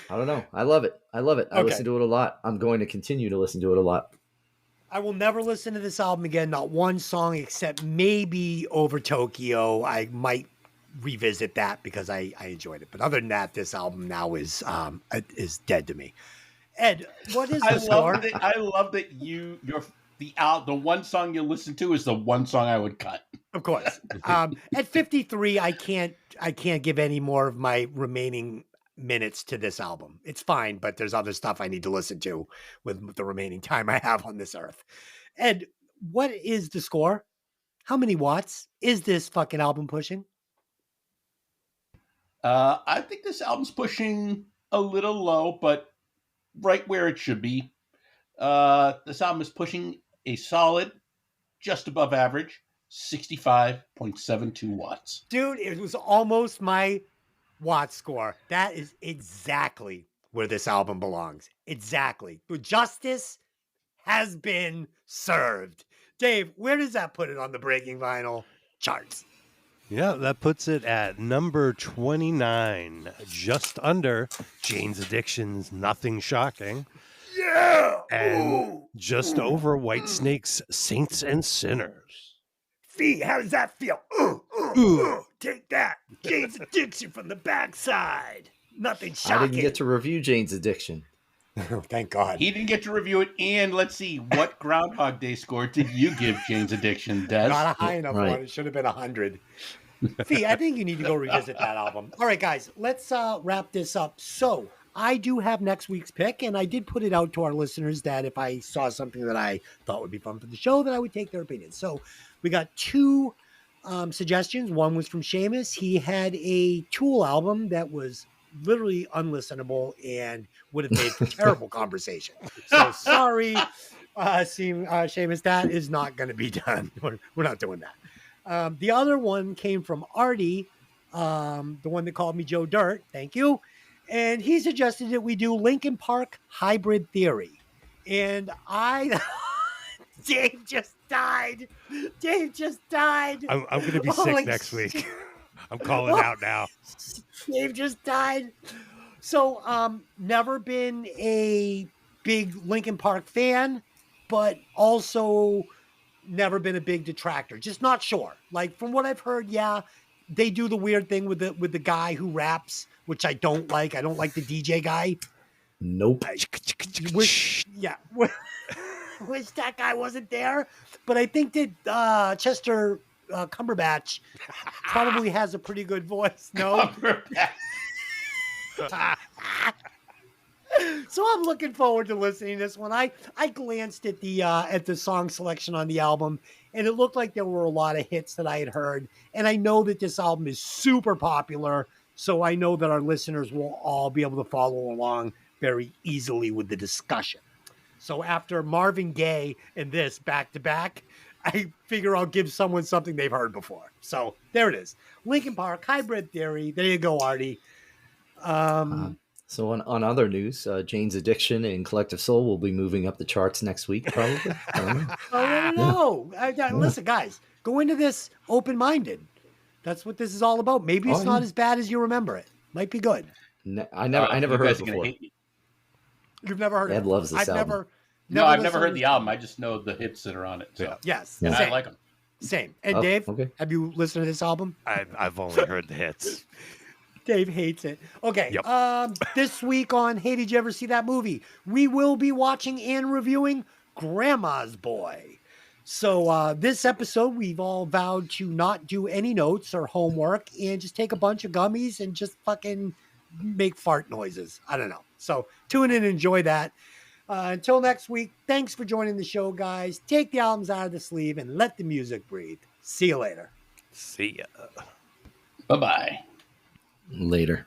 don't know. I love it. I listen to it a lot. I'm going to continue to listen to it a lot. I will never listen to this album again. Not one song except maybe Over Tokyo. I might revisit that because I enjoyed it. But other than that, this album now is dead to me. Ed, what is the score? I love that the one song you listen to is the one song I would cut. Of course. At 53, I can't give any more of my remaining minutes to this album. It's fine, but there's other stuff I need to listen to with the remaining time I have on this earth. Ed, what is the score? How many watts is this fucking album pushing? I think this album's pushing a little low, but right where it should be. This album is pushing a solid, just above average, 65.72 watts. Dude, it was almost my watt score. That is exactly where this album belongs. Exactly. The justice has been served. Dave, where does that put it on the Breaking Vinyl charts? Yeah, that puts it at number 29, just under Jane's Addiction's Nothing Shocking. Yeah! And just over Whitesnake's Saints and Sinners. Fee, how does that feel? Take that. Jane's Addiction from the backside. Nothing shocking. I didn't get to review Jane's Addiction. Oh, thank God. He didn't get to review it. And let's see, what Groundhog Day score did you give Jane's Addiction, Des? Not a high enough one. It should have been 100. Fee, I think you need to go revisit that album. All right, guys, let's wrap this up. So I do have next week's pick, and I did put it out to our listeners that if I saw something that I thought would be fun for the show, that I would take their opinion. So we got two suggestions. One was from Seamus. He had a Tool album that was literally unlistenable and would have made for terrible conversation. So sorry, Seamus, that is not going to be done. We're not doing that. The other one came from Artie, the one that called me Joe Dirt. Thank you. And he suggested that we do Linkin Park Hybrid Theory. And Dave just died. Dave just died. I'm going to be sick Holy next shit. week. I'm calling out now. Dave just died. So, never been a big Linkin Park fan, but also never been a big detractor. Just not sure. Like from what I've heard, yeah, they do the weird thing with the guy who raps, which I don't like. I don't like the DJ guy. Nope. Wish that guy wasn't there. But I think that Chester Cumberbatch probably has a pretty good voice. No. So I'm looking forward to listening to this one. I glanced at the song selection on the album, and it looked like there were a lot of hits that I had heard. And I know that this album is super popular, so I know that our listeners will all be able to follow along very easily with the discussion. So after Marvin Gaye and this back to back, I figure I'll give someone something they've heard before. So there it is. Linkin Park, Hybrid Theory. There you go, Artie. So on other news, Jane's Addiction and Collective Soul will be moving up the charts next week, probably. I don't know. I don't know. Listen, guys, go into this open-minded. That's what this is all about. Maybe it's not as bad as you remember it. Might be good. I never heard it before. You've never heard Ed it. loves this album. I've never heard the album. I just know the hits that are on it. So. Yes. And Same. I like them. Same. And Dave, okay. have you listened to this album? I've only heard the hits. Dave hates it. Okay. Yep. This week on Hey, Did You Ever See That Movie? We will be watching and reviewing Grandma's Boy. So this episode, we've all vowed to not do any notes or homework and just take a bunch of gummies and just fucking make fart noises. I don't know. So tune in and enjoy that. Until next week, thanks for joining the show, guys. Take the albums out of the sleeve and let the music breathe. See you later. See ya. Bye-bye. Later.